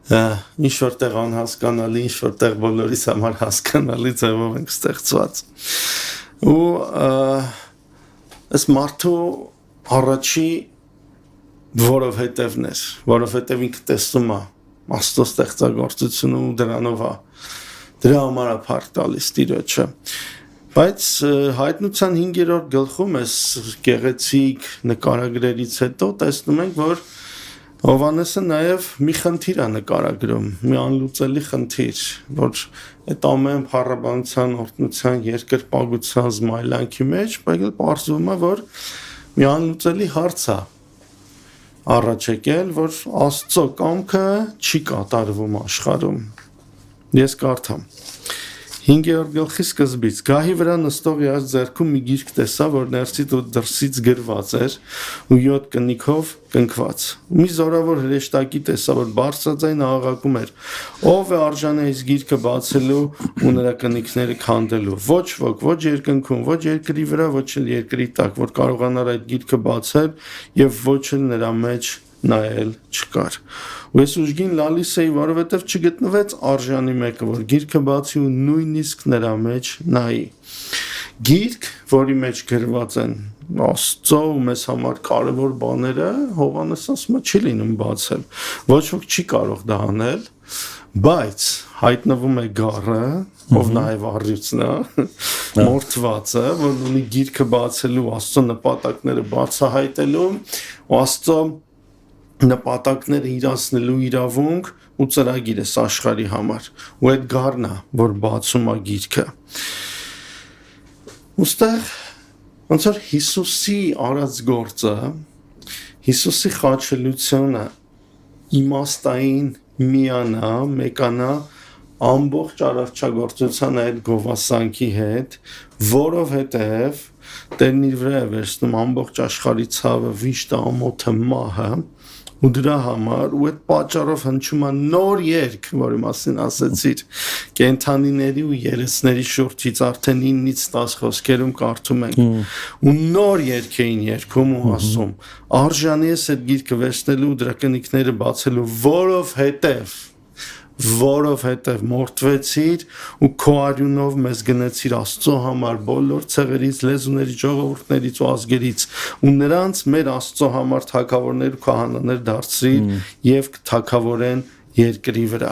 ինչ որտեղ անհասկանալի, ինչ որտեղ բոլորիս համար հասկանալի ձևով ենք ստեղծված։ Ու այս մարդու առաջի որովհետև ինքը տեսնում է Աստծո ստեղծագործությունը ու դրանով է դրա համար է փառք տալիս Տիրոջը։ Բայց հայտնության 5-րդ գլխում էս գեղեցիկ նկարագրերից հետո տեսնում ենք, որ Հովհաննեսը նաև մի խնդիր է նկարագրում, մի անլուծելի խնդիր, որ այդ ամեն փառաբանության, օրհնության, երկրպագության, զմայլանքի մեջ պարզվում է, որ մի անլուծելի հարց է առաջ եկել, որ Աստծո կամքը չի կատարվում աշխարհում։ Ես կարդամ 5-րդ գլխի սկզբից գահի վրա նստող իր ձեռքում մի գիրք տեսա, որ ներսից ու դրսից գրված էր ու 7 կնիքով կնքված։ Մի զորավոր հրեշտակի տեսա, որ բարձրաձայն աղաղակում էր. ով է արժանի այս գիրքը բացելու ու նրա կնիքները քանդելու։ Ոչ ոք, ոչ երկնքում, ոչ երկրի վրա, ոչ էլ երկրի տակ, որ կարողանար այդ գիրքը բացել եւ ոչ էլ նրա մեջ նայել չկար։ Ու ես ուժգին լալիս էի, որովհետև չգտնվեց արժանի մեկը, որ գիրքը բացի ու նույնիսկ նրա մեջ նայի։ Գիրք, որի մեջ գրված են Աստծո ու մեզ համար կարևոր բաները, Հովհաննեսը ասում է չի լինում բացել։ Ոչ ոք չի կարող դա անել, բայց հայտնվում է գառը, ով նաև առյուծն է, մորթվածը, որ ունի գիրքը բացելու Աստծո նպատակները բացահայտելու, ու Աստծո նպատակները իրացնելու իրավունք ու ծրագիր է աշխարհի համար ու այդ գառն է որ բացում է գիրքը ուստեղ ոնց որ Հիսուսի արած գործը Հիսուսի խաչելությունը իմաստային միանա մեկանա ամբողջ արարչագործության այդ գովասանքի հետ որովհետև Տերն իր վրա է վերցնում ամբողջ աշխարհի ցավը վիշտը ամոթը մահը ու դրա համար ու այդ պատճառով հնչում է նոր երգ, որի մասին ասեցիր, կենթանիների ու երեսների շուրջից արդեն 9-ից 10 խոսքերում կարդում ենք ու նոր երգ էին երգում ու ասում արժանի է այդ գիրքը վերցնելու ու դրա կնիքները բացելու, որովհետև մորթվեցիր ու քո արյունով մեզ գնեցիր Աստծո համար բոլոր ցեղերից, լեզուներից, ժողովուրդներից ու ազգերից ու նրանց մեր Աստծո համար թագավորներ ու քահանաներ դարձրիր եւ թագավորեն երկրի վրա։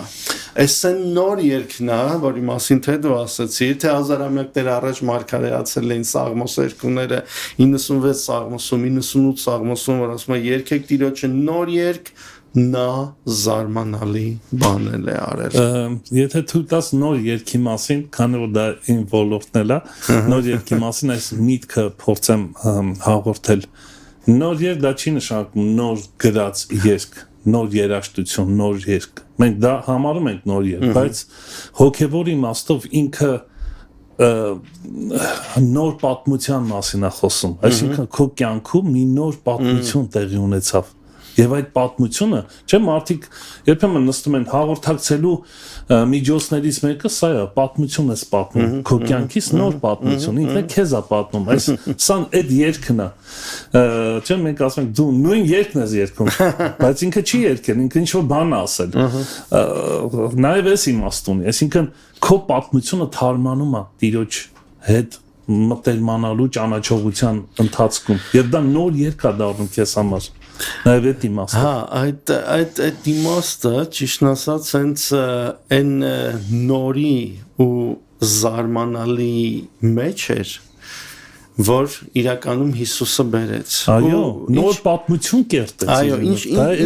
Այսեն նոր երգն է, որի մասին թե դու ասացիր, թե հազարամյակներ առաջ մարգարեացել էին Սաղմոս երկուները 96 Սաղմոսում, 98 Սաղմոսում, որ ասում է երգեք Տիրոջը նոր երգ, նա զարմանալի բանել է արել։ Եթե դու տաս նոր երգի մասին, քանի որ դա իմ ոլորտն է, նոր երգի մասին այս միտքը փորձեմ հաղորդել։ Նոր երգ դա չի նշանակում նոր գրած երգ, նոր երաժշտություն, նոր երգ։ Մենք դա համարում ենք նոր երգ, բայց հոգևոր իմաստով ինքը նոր պատմության մասին է խոսում։ Այսինքն քո կյանքում մի նոր պատմություն տեղի ունեցավ։ Եվ այդ պատմությունը, չէ՞ մարդիկ երբեմն նստում են հաղորդակցելու միջոցներից մեկը սա է, պատմություն ես պատմում, քո կյանքից նոր պատմություն, ինքն է քեզ է պատմում, այս սան այդ երգն է, չէ՞ մենք ասում ենք դու նույն երգն ես երգում, բայց ինքը չի երգել, ինքը ինչ-որ բան է ասել, նաև էս իմաստ ունի, այսինքն քո պատմությունը թարմանում է Տիրոջ հետ մտերմանալու ճանաչողության ընթացքում, եւ դա նոր երգ է դառնում քեզ համար։ Նաև այդ իմաստը։ Հա, այդ իմաստը ճիշտն ասած հենց այն նորի ու զարմանալի մեջ էր, որ իրականում Հիսուսը բերեց։ Այո, նոր պատմություն կերտեց։ Այո,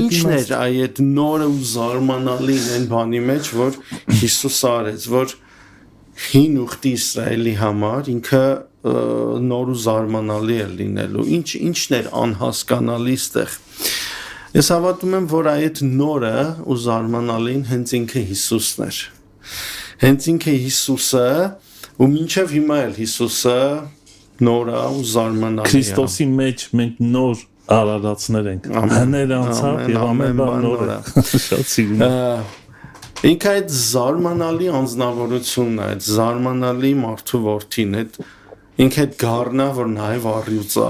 ինչն էր այդ նորը ու զարմանալին այն բանի մեջ, որ Հիսուսը արեց, որ հին ուխտի Իսրայելի համար ինքը նոր ու զարմանալի է լինելու, ինչն էր անհասկանալի ստեղ։ Ես հավատում եմ, որ այդ նորը ու զարմանալին հենց ինքը Հիսուսն էր։ Հենց ինքը Հիսուսը ու մինչև հիմա էլ Հիսուսը նորը ու զարմանալի է։ Քրիստոսի մեջ մենք նոր արարածներ ենք։ Հներ անցավ եւ ամեն բան նոր է։ Շատ սիրուն է։ Ինքը այդ զարմանալի անձնավորությունն է, այդ զարմանալի մարդու որդին, ինքը այդ գառնա, որ նաև առյուծ է,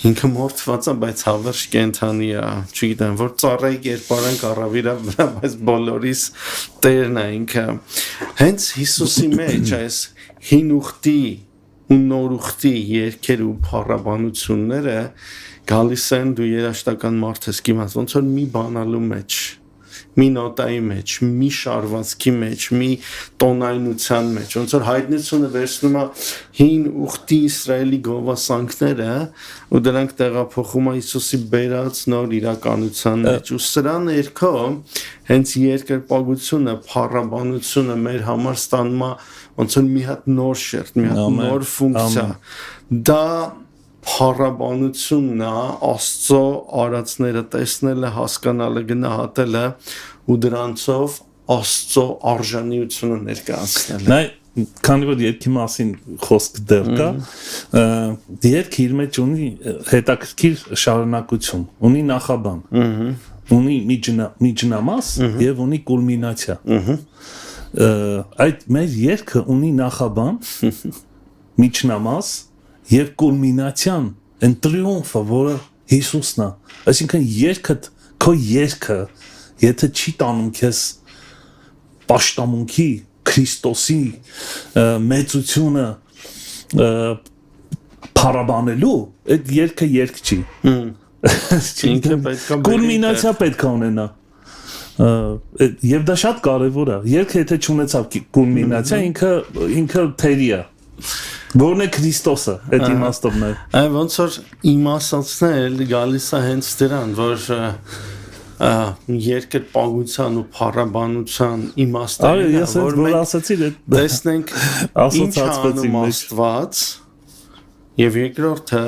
ինքը մորթված է, բայց հավերժ կենդանի է, չգիտեմ, որ ծառայի կերպարան կառավիրա վրա, բայց բոլորիս տերն է ինքը։ Հենց Հիսուսի մեջ այս հին ուխտի ու նոր ուխտի երգեր ու փառաբանությունները գալիս են դու երաշտական մարդ ես կիմաց, ոնց որ մի բանալու մեջ, մի նոտայի մեջ, մի շարվածքի մեջ, մի տոնայնության մեջ, ոնց որ հայտնությունը վերցնում է հին ուխտի Իսրայելի գովասանքները ու դրանք տեղափոխում է Հիսուսի բերած նոր իրականության մեջ ու սրա ներքո հենց երկրպագությունը, փառաբանությունը մեր համար ստանում է ոնց որ մի հատ նոր շերտ, մի հատ նոր ֆունկցիա, դա փառաբանությունն է Աստծո արածները տեսնելը, հասկանալը, գնահատելը ու դրանցով Աստծո արժանիությունը ներկայացնելը։ Նայ, քանի որ երգի մասին խոսք դեռ կա, երգը իր մեջ ունի հետաքրքիր շարունակություն, ունի նախաբան, ունի միջնամաս եւ ունի կուլմինացիա։ Այդ մեր երգը ունի նախաբան, միջնամաս եւ կուլմինացիան, այն տրիումֆը, որը Հիսուսն է, այսինքն քո երգը, եթե չի տանում քեզ պաշտամունքի Քրիստոսի մեծությունը փառաբանելու, այդ երգը երգ չի։ Ինքը պետք է կուլմինացիա պետք է ունենա։ Եվ դա շատ կարևոր է։ Երգը եթե չունեցավ կուլմինացիա, ինքը թերի է։ Որն է Քրիստոսը, այդ իմաստովն է։ Այ ոնց որ իմաստացնել գալիս է հենց դրան, որ երկրպագության ու փառաբանության իմաստը, որ մենք տեսնենք ինչ անում Աստված, եւ երկրորդը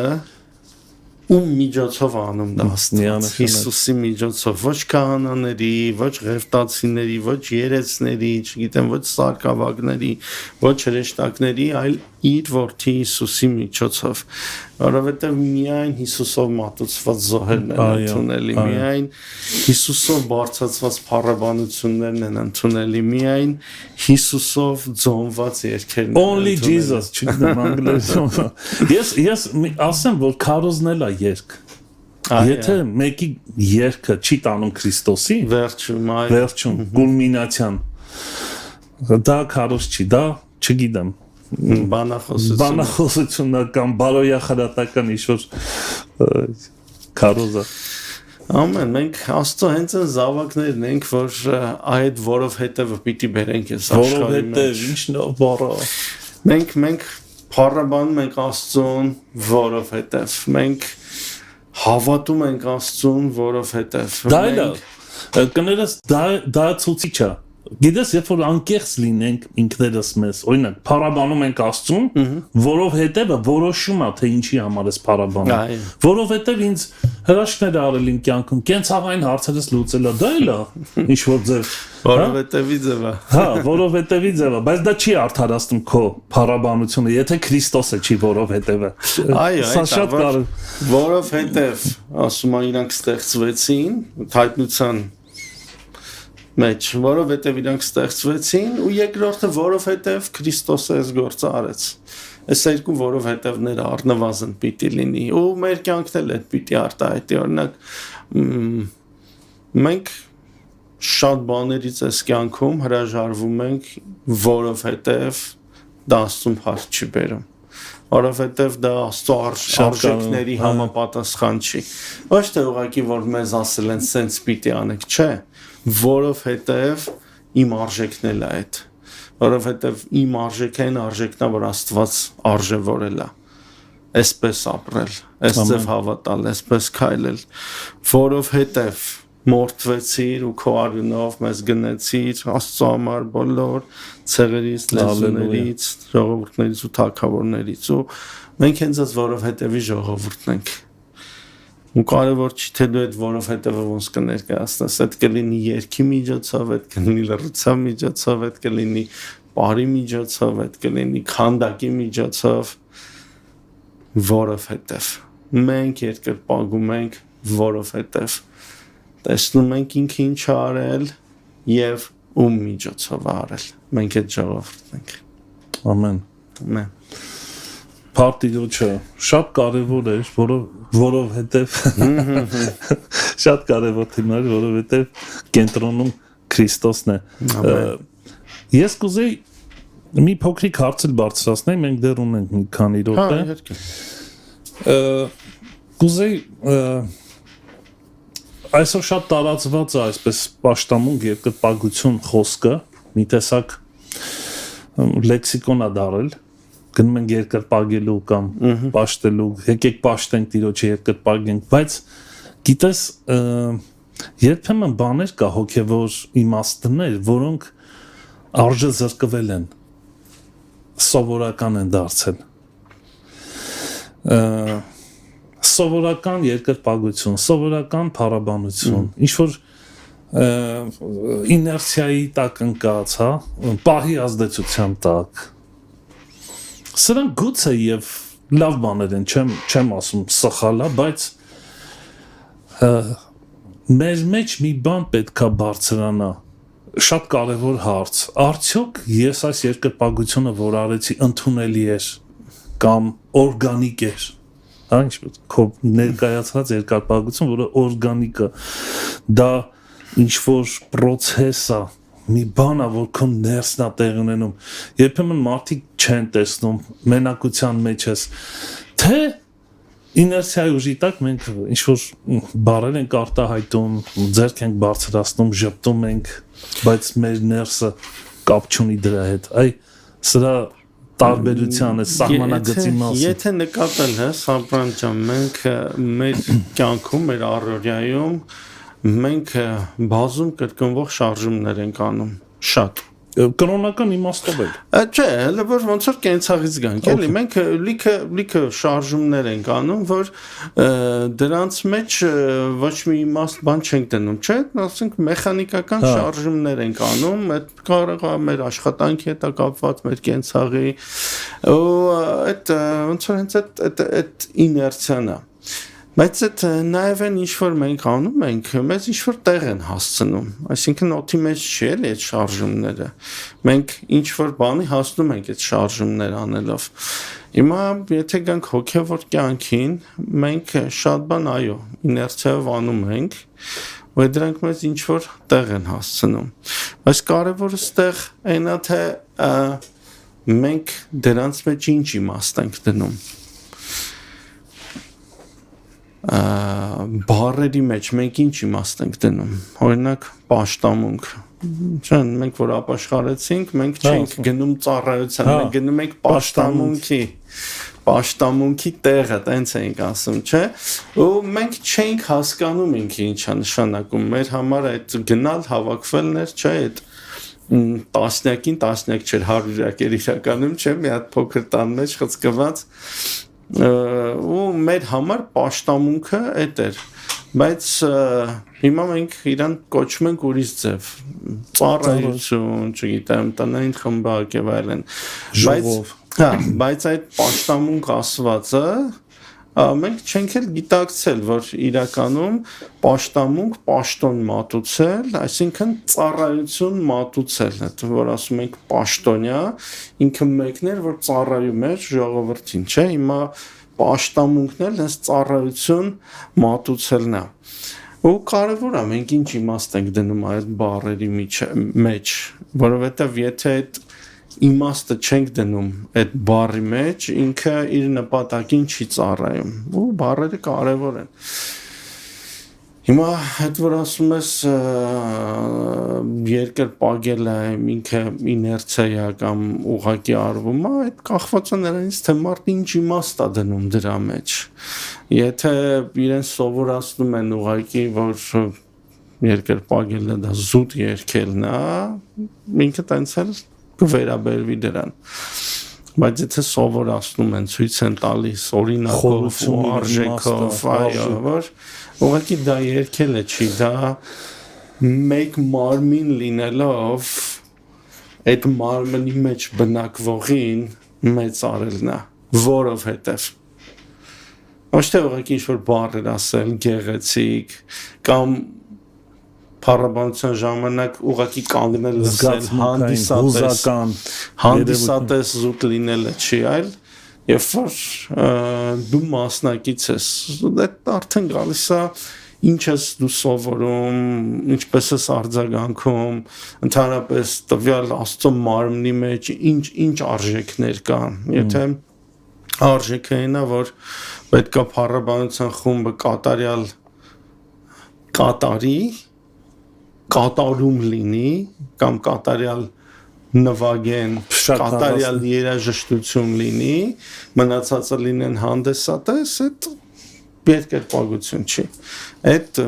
ում միջոցով անում դա Աստված, Հիսուսի միջոցով, ոչ քահանաների, ոչ ղևտացիների, ոչ երեցների, չգիտեմ, ոչ սարկավագների, ոչ հրեշտակների, այլ իր որդի Հիսուսի միջոցով, որովհետև միայն Հիսուսով մատուցված զոհերն են ընդունելի, միայն Հիսուսով բարձրացված փառաբանություններն են ընդունելի, միայն Հիսուսով ձոնված երգերն են Only Jesus, չգիտեմ անգլերեն։ Ես ասեմ, որ քարոզնել է երգ։ Եթե մեկի երգը չի տանում Քրիստոսի, վերջում կուլմինացիան, դա քարոզ չի, դա չգիտեմ։ Բանախոսությունական, բարոյախրատական ինչ-որ քարոզը։ Ամեն, մենք Աստծո հենց այն զավակներն ենք, որ այդ որովհետև պիտի բերենք այս աշխարհի մեջ։ Որովհետև ինչն է բառը։ Մենք փառաբանում ենք Աստծուն, որովհետև մենք հավատում ենք Աստծուն, որովհետև դա կներես դա ցուցիչ է։ Գիտես, երբ որ անկեղծ լինենք ինքներս մեզ, օրինակ, փառաբանում ենք Աստծուն, որովհետև որոշում է, թե ինչի համար ես փառաբանում։ Որովհետև ինձ հրաշքներ արել իմ կյանքում, կենցաղային հարցերս լուծելա, դա էլ է, ինչ որ ձև։ Որովհետևի ձև է։ Հա, որովհետևի ձև է, բայց դա չի արդարացնում քո փառաբանությունը, եթե Քրիստոսը չի որովհետևը։ Սա շատ կարևոր։ Որովհետև, ասում են, իրանք ստեղծվեցին, հայտնության մեջ, որովհետև իրանք ստեղծվեցին, ու երկրորդը որովհետև Քրիստոսը այս գործը արեց։ Այս երկու որովհետևները առնվազն պիտի լինի, ու մեր կյանքն էլ այդ պիտի արտահայտի, օրինակ մենք շատ բաներից այս կյանքում հրաժարվում ենք, որովհետև դա Աստծուն հարց չի բերում, որովհետև դա Աստծո արժեքների համապատասխան չի։ Ոչ թե ուղղակի որ մեզ ասել են սենց պիտի անեք, չէ, որովհետև իմ արժեքն էլ է այդ, որովհետև իմ արժեքն արժեքն է, որ Աստված արժևորել է, այսպես ապրել, այսպես հավատալ, այսպես քայլել, որովհետև մորթվեցիր ու քո արյունով մեզ գնեցիր Աստծո համար բոլոր ցեղերից, լեզուներից, ժողովուրդներից ու թագավորներից, ու մենք հենց այս որովհետևի ժողովուրդն ենք։ Ու կարևոր չի թե դու այդ որովհետևը ոնց կներկայացնես, այդ կլինի երգի միջոցով, այդ կլինի լռության միջոցով, այդ կլինի բարի միջոցով, այդ կլինի քանդակի միջոցով, որովհետև մենք երկրպագում ենք, որովհետև տեսնում ենք ինքը ինչ արել եւ ում միջոցով արել։ Մենք այդ ժողովուրդն ենք։ Ամեն։ Ամեն։ Պարտիոչը շատ կարևոր է, որովհետև շատ կարևոր թեմա է, որովհետև կենտրոնում Քրիստոսն է։ Ես կուզեի մի փոքրիկ հարց բարձրացնել, մենք դեռ ունենք մի քանի րոպե։ Հա, իհարկե։ Կուզեի այսօր շատ տարածված է այսպես պաշտամունք երկրպագություն խոսքը, մի տեսակ լեքսիկոն է դարել, գնում ենք երկրպագելու կամ պաշտելու, եկեք պաշտենք Տիրոջը երկրպագենք, բայց գիտես երբեմն բաներ կա հոգևոր իմաստներ, որոնք արժե զրկվել են, սովորական են դարձել։ Սովորական երկրպագություն, սովորական փառաբանություն, ինչ որ իներցիայի տակ ընկած, հա, պահի ազդեցության տակ։ Սրանք գուցե եւ լավ բաներ են, չեմ ասում սխալ է, բայց մեր մեջ մի բան պետքա բարձրանա, շատ կարևոր հարց։ Արդյոք ես այս երկրպագությունը, որ արեցի, ընդունելի էր կամ օրգանիկ էր։ Հա, ինչպես քո ներկայացած երկրպագություն, որը օրգանիկ է, դա ինչ որ process է, մի բան է, որ քո ներսն է տեղ ունենում։ Երբեմն մարդիկ չեն տեսնում, մենակության մեջ ես, թե իներցիայի ուժի տակ մենք ինչ որ բառեր ենք արտահայտում, ձեռք ենք բարձրացնում, ժպտում ենք, բայց մեր ներսը կապ չունի դրա հետ։ Այ սրա տարբերության է սահմանագծի մասին։ Եթե նկատել ես, Աբրահամ ջան, մենք մեր կյանքում, մեր առօրյայում մենք բազում կրկնվող շարժումներ ենք անում, շատ։ Կրոնական իմաստով էլ։ Չէ, հələ որ ոնց որ կենցաղից գանք, էլի մենք լիքը շարժումներ ենք անում, որ դրանց մեջ ոչ մի իմաստ բան չենք դնում, չէ՞, ասենք մեխանիկական շարժումներ ենք անում, այդ կարող է մեր աշխատանքի հետ կապված, մեր կենցաղի ու այդ ոնց որ հենց այդ իներցիան է։ Բայց այդ նաև են ինչ-որ մենք անում ենք, մեզ ինչ-որ տեղ են հասցնում, այսինքն օդի մեջ չի էլի այդ շարժումները, մենք ինչ-որ բանի հասնում ենք այդ շարժումներ անելով, հիմա եթե գանք հոգևոր կյանքին, մենք շատ բան այո, իներցիայով անում ենք, ու դրանք մեզ ինչ-որ տեղ են հասցնում, բայց կարևորը ստեղ այնա թե մենք դրանց մեջ ինչ իմաստ ենք դնում, բառերի մեջ մենք ինչ իմաստ ենք դնում, օրինակ պաշտամունք, չեն, մենք որ ապաշխարեցինք, մենք չենք գնում ծառայության, մենք գնում ենք պաշտամունքի տեղը, տենց ենք ասում, չէ, ու մենք չենք հասկանում ինքը ինչա նշանակում, մեր համար այդ գնալ հավաքվելներ, չէ, այդ տասնյակին տասնյակ չէր, հարյուրյակեր իրականում, չէ, մի հատ փոքր տան մեջ խցկված ու մեր համար պաշտամունքը այդ էր, բայց հիմա մենք իրան կոչում ենք ուրիշ ձև, ծառայություն, չգիտեմ, տնային խմբակ եւ այլն, բայց այդ պաշտամունք ասվածը մենք չենք էլ գիտակցել, որ իրականում պաշտամունք, պաշտոն մատուցել, այսինքն ծառայություն մատուցել, որ ասում ենք պաշտոնյա, ինքը մեկն էր, որ ծառայում էր ժողովրդին, չէ, հիմա պաշտամունքն էլ հենց ծառայություն մատուցելն է։ Ու կարևոր է մենք ինչ իմաստ ենք դնում այդ բառերի մեջ, որովհետև եթե այդ իմաստը չենք դնում այդ բառի մեջ, ինքը իր նպատակին չի ծառայում, ու բառերը կարևոր են։ Հիմա այդ որ ասում ես երկրպագելը ինքը իներցիա կամ ուղղակի արվում է, այդ կախված է նրանից, թե մարդը ինչ իմաստ է դնում դրա մեջ։ Եթե իրեն սովորացնում են ուղղակի, որ երկրպագելը դա զուտ երգելն է, ինքը տենց էլ կվերաբերվի դրան, բայց եթե սովորացնում են, ցույց են տալիս օրինակով ու արժեքով, այո, որ ուղղակի դա երգելը չի, դա մեկ մարմին լինելով այդ մարմնի մեջ բնակվողին մեծ արելն է, որովհետև ոչ թե ուղղակի ինչ-որ բառեր ասել, գեղեցիկ, կամ փառաբանության ժամանակ ուղղակի կանգնել լսել հանդիսատես զուտ լինելը չի, այլ երբ որ դու մասնակից ես, այդ արդեն գալիս է ինչ ես դու սովորում, ինչպես ես արձագանքում, ընդհանրապես տվյալ Աստծո մարմնի մեջ ինչ արժեքներ կան, եթե արժեքը այնա, որ պետք է փառաբանության խումբը կատարյալ կատարի, կատարում լինի, կամ կատարյալ նվագեն, կատարյալ երաժշտություն լինի, մնացածը լինեն հանդեսատես, այդ երկրպագություն չի, այդ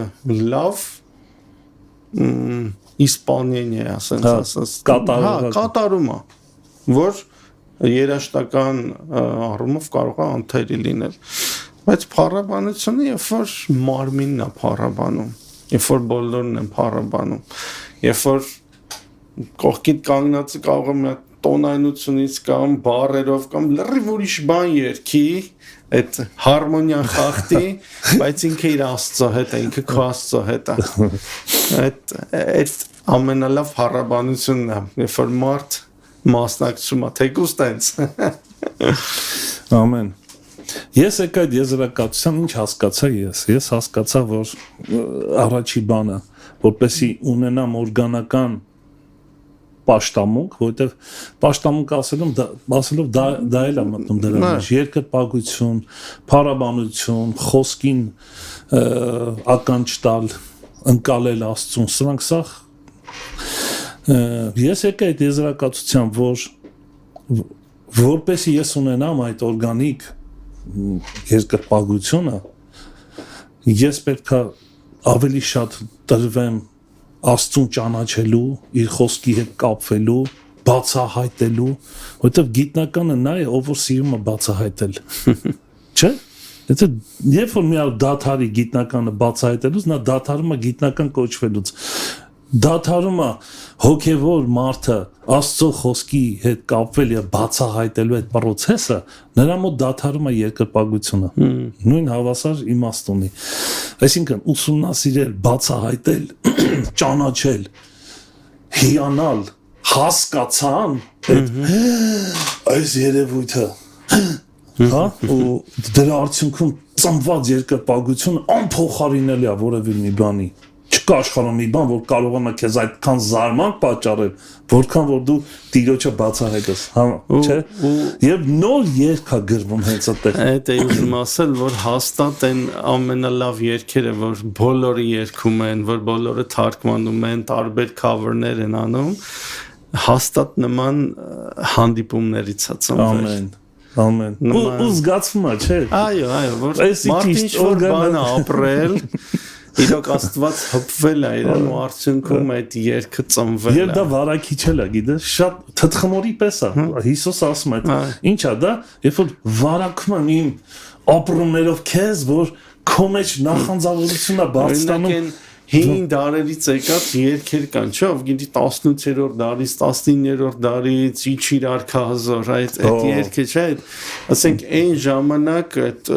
լավ իսպանիեն է ասենց, կատարում է, որ երաշտական առումով կարող է անթերի լինել, բայց փառաբանությունը երբ որ մարմինն է փառաբանում, երբ որ բոլորն են փառաբանում, երբ որ կողքիդ կանգնածը կարող է մի տոնայնությունից կամ բառերով կամ լրիվ ուրիշ բան երգի, այդ հարմոնիան խախտի, բայց ինքը իր Աստծո հետ է, ինքը քո Աստծո հետ է, այդ ամենալավ փառաբանությունն է, երբ որ մարդ մասնակցում է, թեկուզ տենց։ Ամեն։ Ես եկա այդ եզրակացության ինչ հասկացա ես հասկացա, որ առաջի բանը, որպեսի ունենամ օրգանական պաշտամունք, որովհետև պաշտամունք ասելով դա էլ է մտնում դրա մեջ, երկրպագություն, փառաբանություն, խոսքին ականջ տալ, ընկալել Աստծուն, սրանք սա ես եկա այդ եզրակացության, որպեսի ես ունենամ այդ օրգանիկ երկրպագությունը, ես պետք է ավելի շատ տրվեմ Աստծուն ճանաչելու, իր խոսքի հետ կապվելու, բացահայտելու, որովհետև գիտնականը նա է, ով որ սիրում է բացահայտել։ Չէ՞։ Եթե երբ որ մի հատ դաթարի գիտնականը բացահայտելուց, նա դաթարում է գիտնական կոչվելուց։ Դաթարում է հոգևոր մարդը Աստծո խոսքի հետ կապվել եւ բացահայտելու այդ process-ը, նրա մոտ դաթարում է երկրպագությունը։ Նույն հավասար իմաստ ունի։ Այսինքն ուսումնասիրել, բացահայտել, ճանաչել, հիանալ, հասկացան այս երևույթը, հա, ու դրա արդյունքում ծնված երկրպագությունը անփոխարինելի է որևէ մի բանի։ Չկա աշխարհում մի բան, որ կարողանա քեզ այդքան զարմանք պատճառել, որքան որ դու Տիրոջը բացահայտես, հա, չէ՞։ Եվ նոր երգ է գրվում հենց այդտեղ։ Այդ է ուզում ասել, որ հաստատ են ամենալավ երգերը, որ բոլորը երգում են, որ բոլորը թարգմանում են, տարբեր cover-ներ են անում, հաստատ նման հանդիպումներից է ծնվել։ Ամեն։ Ու զգացվում է, չէ՞։ Այո, որ մարդին ինչ-որ բան ապրել, իրոք Աստված հպվել է իրեն ու արդյունքում այդ երգը ծնվել է։ Եվ դա վարակիչ է, գիտես, շատ թթխմորի պես է։ Հիսուս ասում է, ինչ է դա, երբ որ վարակում եմ իմ ապրումներով քեզ, որ քո մեջ նախանձավորությունն է բարձրանում։ Հին դարերից եկած երգեր կան, չէ՞, ով գիտի 18-րդ դարից, 19-րդ դարից իջիր արքահազոր, այդ երգը չէ, ասենք այն ժամանակ այդ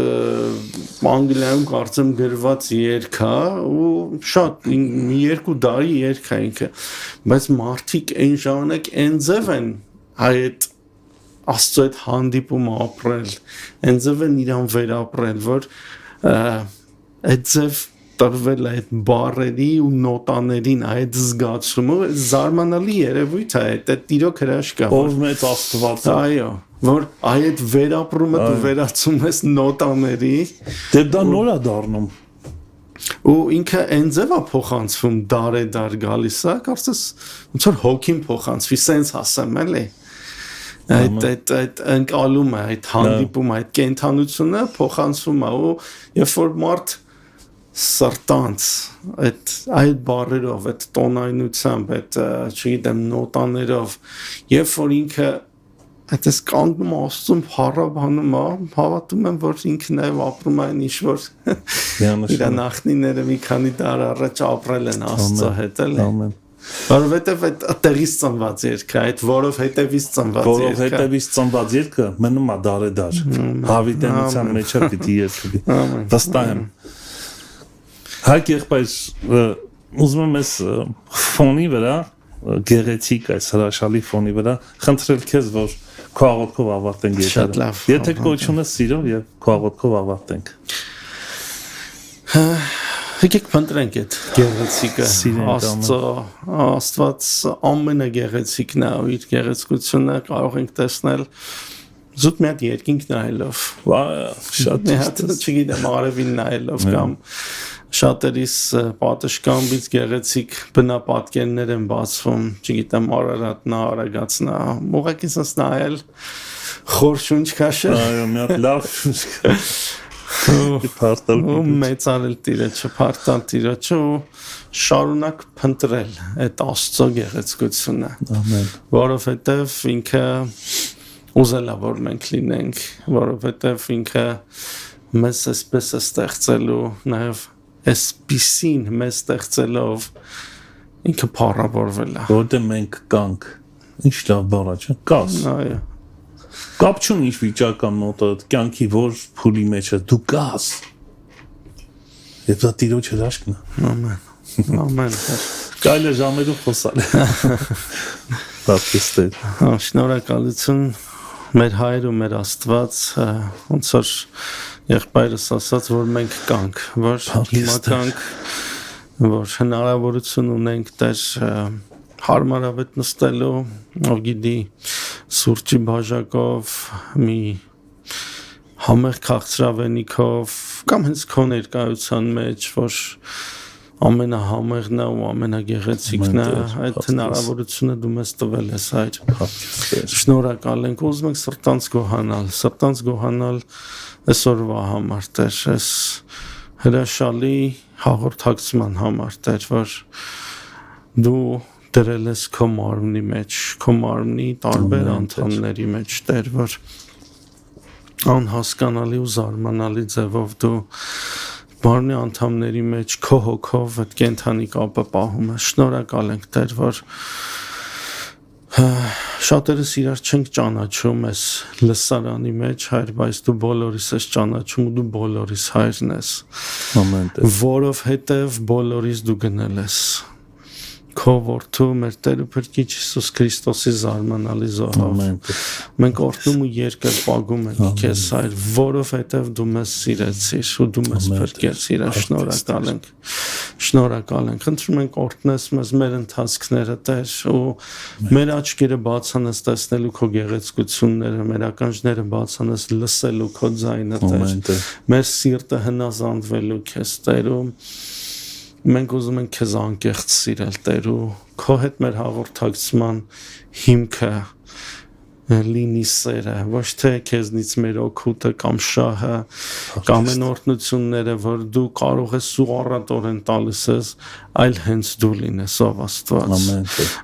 Անգլիայում կարծեմ գրված երգ է ու շատ մի երկու դարի երգ է ինքը, բայց մարդիկ այն ժամանակ այն ձև են այդ Աստծո այդ հանդիպումը ապրել, այն ձև են իրան վերապրել, որ այդ ձև տրվել այդ բառերի ու նոտաներին այդ զգացումը զարմանալի երևույթ է այդ Տիրոջ հրաշքը ով մեծ Աստված է այո որ այդ վերապրումը դու վերացում ես նոտաների դե դա նոր է դառնում ու ինքը այնձև է փոխանցվում դարեդար գալիս է կարծես ոնց որ հոգին փոխանցվի սենց ասեմ էլի այդ ընկալումը այդ հանդիպումը այդ կենթանությունը փոխանցվում է ու երբ որ մարդ սրտանց այդ բառերով, այդ տոնայնությամբ, այդ չգիտեմ նոտաներով, երբ որ ինքը այդպես կանգնում Աստծուն փառաբանում է, հավատում եմ, որ ինքը նաև ապրում է ինչ որ իր նախնիները մի քանի դար առաջ ապրել են Աստծո հետ, էլի։ Որովհետև այդ տեղից ծնված երգը, այդ որովհետևից ծնված երգը, որովհետևից ծնված երգը մնում է դարեդար, հավիտենության մեջ է պիտի երգի, վստահ եմ։ Հայք եղբայր, ուզում եմ ես ֆոնի վրա, գեղեցիկ այս հրաշալի ֆոնի վրա, խնդրել քեզ, որ քո աղոթքով ավարտենք եթերը։ Եթե կոչում ես սիրով եւ քո աղոթքով ավարտենք։ Եկեք փնտրենք այդ գեղեցիկը, Աստված ամենագեղեցիկն է, իր գեղեցկությունը կարող ենք տեսնել զուտ մի հատ երկինք նայելով, շատ մի հատ չգիտեմ արևին նայելով կամ շատերիս պատշգամբից գեղեցիկ բնապատկերներ են բացվում, չգիտեմ Արարատն, Արագածն, ուղղակի սենց նայել խոր շունչ քաշել, այո, մի հատ լավ շունչ ու մեծարել Տիրոջը, փառտալ Տիրոջը ու շարունակ փնտրել այդ Աստծո գեղեցկությունը, որովհետև ինքը ուզել է որ մենք լինենք, որովհետև ինքը մեզ այսպես է ստեղծելու, նաև այսպիսին մեզ ստեղծելով ինքը փառավորվել է, որտեղ մենք կանք, ինչ լավ բառ է, չէ՞, կաս, այո, կապ չունի ինչ վիճակա մոտը, կյանքի որ փուլի մեջ է, դու կաս, եւ դա Տիրոջ հրաշքն է, ամեն, կարելի է ժամերով խոսալ, բապտիստեր, շնորհակալություն մեր Հայր ու մեր Աստված, ոնց որ եղբայրս ասաց, որ մենք կանք, որ հիմա կանք, որ հնարավորություն ունենք Տեր հարմարավետ նստելու, ով գիտի սուրճի բաժակով, մի համեղ քաղցրավենիքով, կամ հենց քո ներկայության մեջ, որ ամենահամեղն է ու ամենագեղեցիկն է, այդ հնարավորությունը դու մեզ տվել ես Հայր։ Շնորհակալ ենք, ուզում ենք սրտանց գոհանալ այսօրվա համար, Տեր, այս հրաշալի հաղորդակցման համար, Տեր, որ դու դրել ես քո մարմնի մեջ, քո մարմնի տարբեր անդամների մեջ, Տեր, որ անհասկանալի ու զարմանալի ձևով դու մարմնի անդամների մեջ քո հոգով այդ կենթանի կապը պահում ես։ Շնորհակալ ենք, Տեր, որ շատերս իրար չենք ճանաչում այս լսարանի մեջ, Հայր, բայց դու բոլորիս ես ճանաչում ու դու բոլորիս Հայրն ես։ Ամեն, Տեր։ Որովհետև բոլորիս դու գնել ես քո որդու մեր Տեր ու Փրկիչ Հիսուս Քրիստոսի զարմանալի զոհով։ Մենք օրհնում ու երկրպագում ենք քեզ, Հայր, որովհետև դու մեզ սիրեցիր ու դու մեզ փրկեցիր, շնորհակալ ենք։ Շնորհակալ ենք։ Խնդրում ենք օրհնես մեզ մեր ընթացքները, Տեր, ու մեր աչքերը բացանես տեսնելու քո գեղեցկությունները, մեր ականջները բացանես լսելու քո ձայնը, Տեր։ Մեր սիրտը հնազանդվելու քեզ, Տեր, ու մենք ուզում ենք քեզ անկեղծ սիրել, Տեր, ու քո հետ մեր հաղորդակցման հիմքը լինի սերը, ոչ թե քեզնից մեր օգուտը կամ շահը կամ այն օրհնությունները, որ դու կարող ես սուառատորեն տալիս ես, այլ հենց դու լինես, ով Աստված։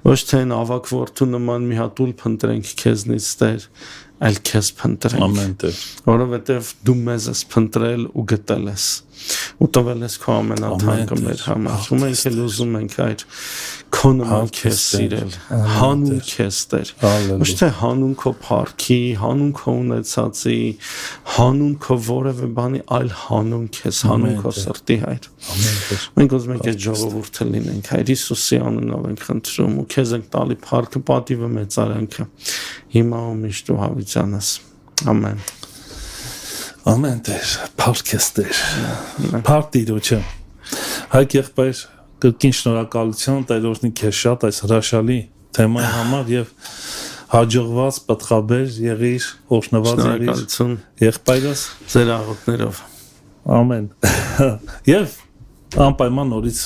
Ոչ թե այն ավակ որդու նման մի հատ ուլ փնտրենք քեզնից, Տեր, այլ քեզ փնտրենք, որովհետև դու մեզ ես փնտրել ու գտել ես ու տվել ես քո ամենաթանկը մեր համար։ Ու մենք էլ ուզում ենք, Հայր, քո նման քեզ սիրել, հանուն քեզ, Տեր, ոչ թե հանուն քո փառքի, հանուն քո ունեցածի, հանուն քո որևէ բանի, այլ հանուն քեզ, հանուն քո սրտի, Հայր։ Մենք ուզում ենք այդ ժողովուրդը լինենք, Հայր, Հիսուսի անունով ենք խնդրում ու քեզ ենք տալի փառքը, պատիվը, մեծարանքը, հիմա ու միշտ ու հավիտյանս։ Ամեն։ Ամեն, Տեր, փառք ես, Տեր, փառք Տիրոջը։ Հայք եղբայր, կրկին շնորհակալություն, Տեր օրհնի քեզ շատ այս հրաշալի թեմայի համար եւ հաջողված պատխաբեր եղիր, օրհնված եղիր եղբայրս ձեր աղոթներով։ Ամեն։ Եվ անպայման նորից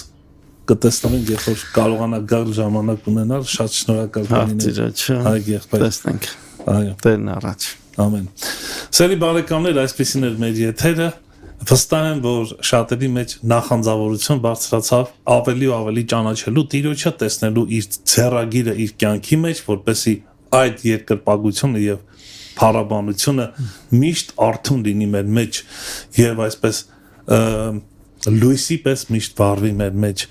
կտեսնենք, երբ որ կարողանա գալ ժամանակ ունենալ, շատ շնորհակալ կլինենք։ Հայք եղբայր, տեսնենք։ Այո, Տերն առաջ։ Ամեն։ Սերի բարեկամներ, այսպեսին էր մեր եթերը։ Վստահ եմ, որ շատերի մեջ նախանձավորություն բարձրացավ ավելի ու ավելի ճանաչելու Տիրոջը, տեսնելու իր ցերագիրը իր կյանքի մեջ, որպեսզի այդ երկրպագությունը եւ փառաբանությունը միշտ արթուն լինի մեր մեջ եւ այսպես լույսի պես միշտ վառվի մեր մեջ,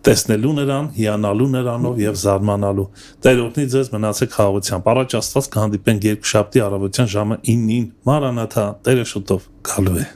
տեսնելու նրան, հիանալու նրանով եւ զարմանալու։ Տեր օրհնի ձեզ, մնացեք խաղաղությամբ։ Առաջ Աստված կհանդիպենք երկուշաբթի առավոտյան ժամը 9-ին։ Մարանաթա, Տերը շուտով գալու է։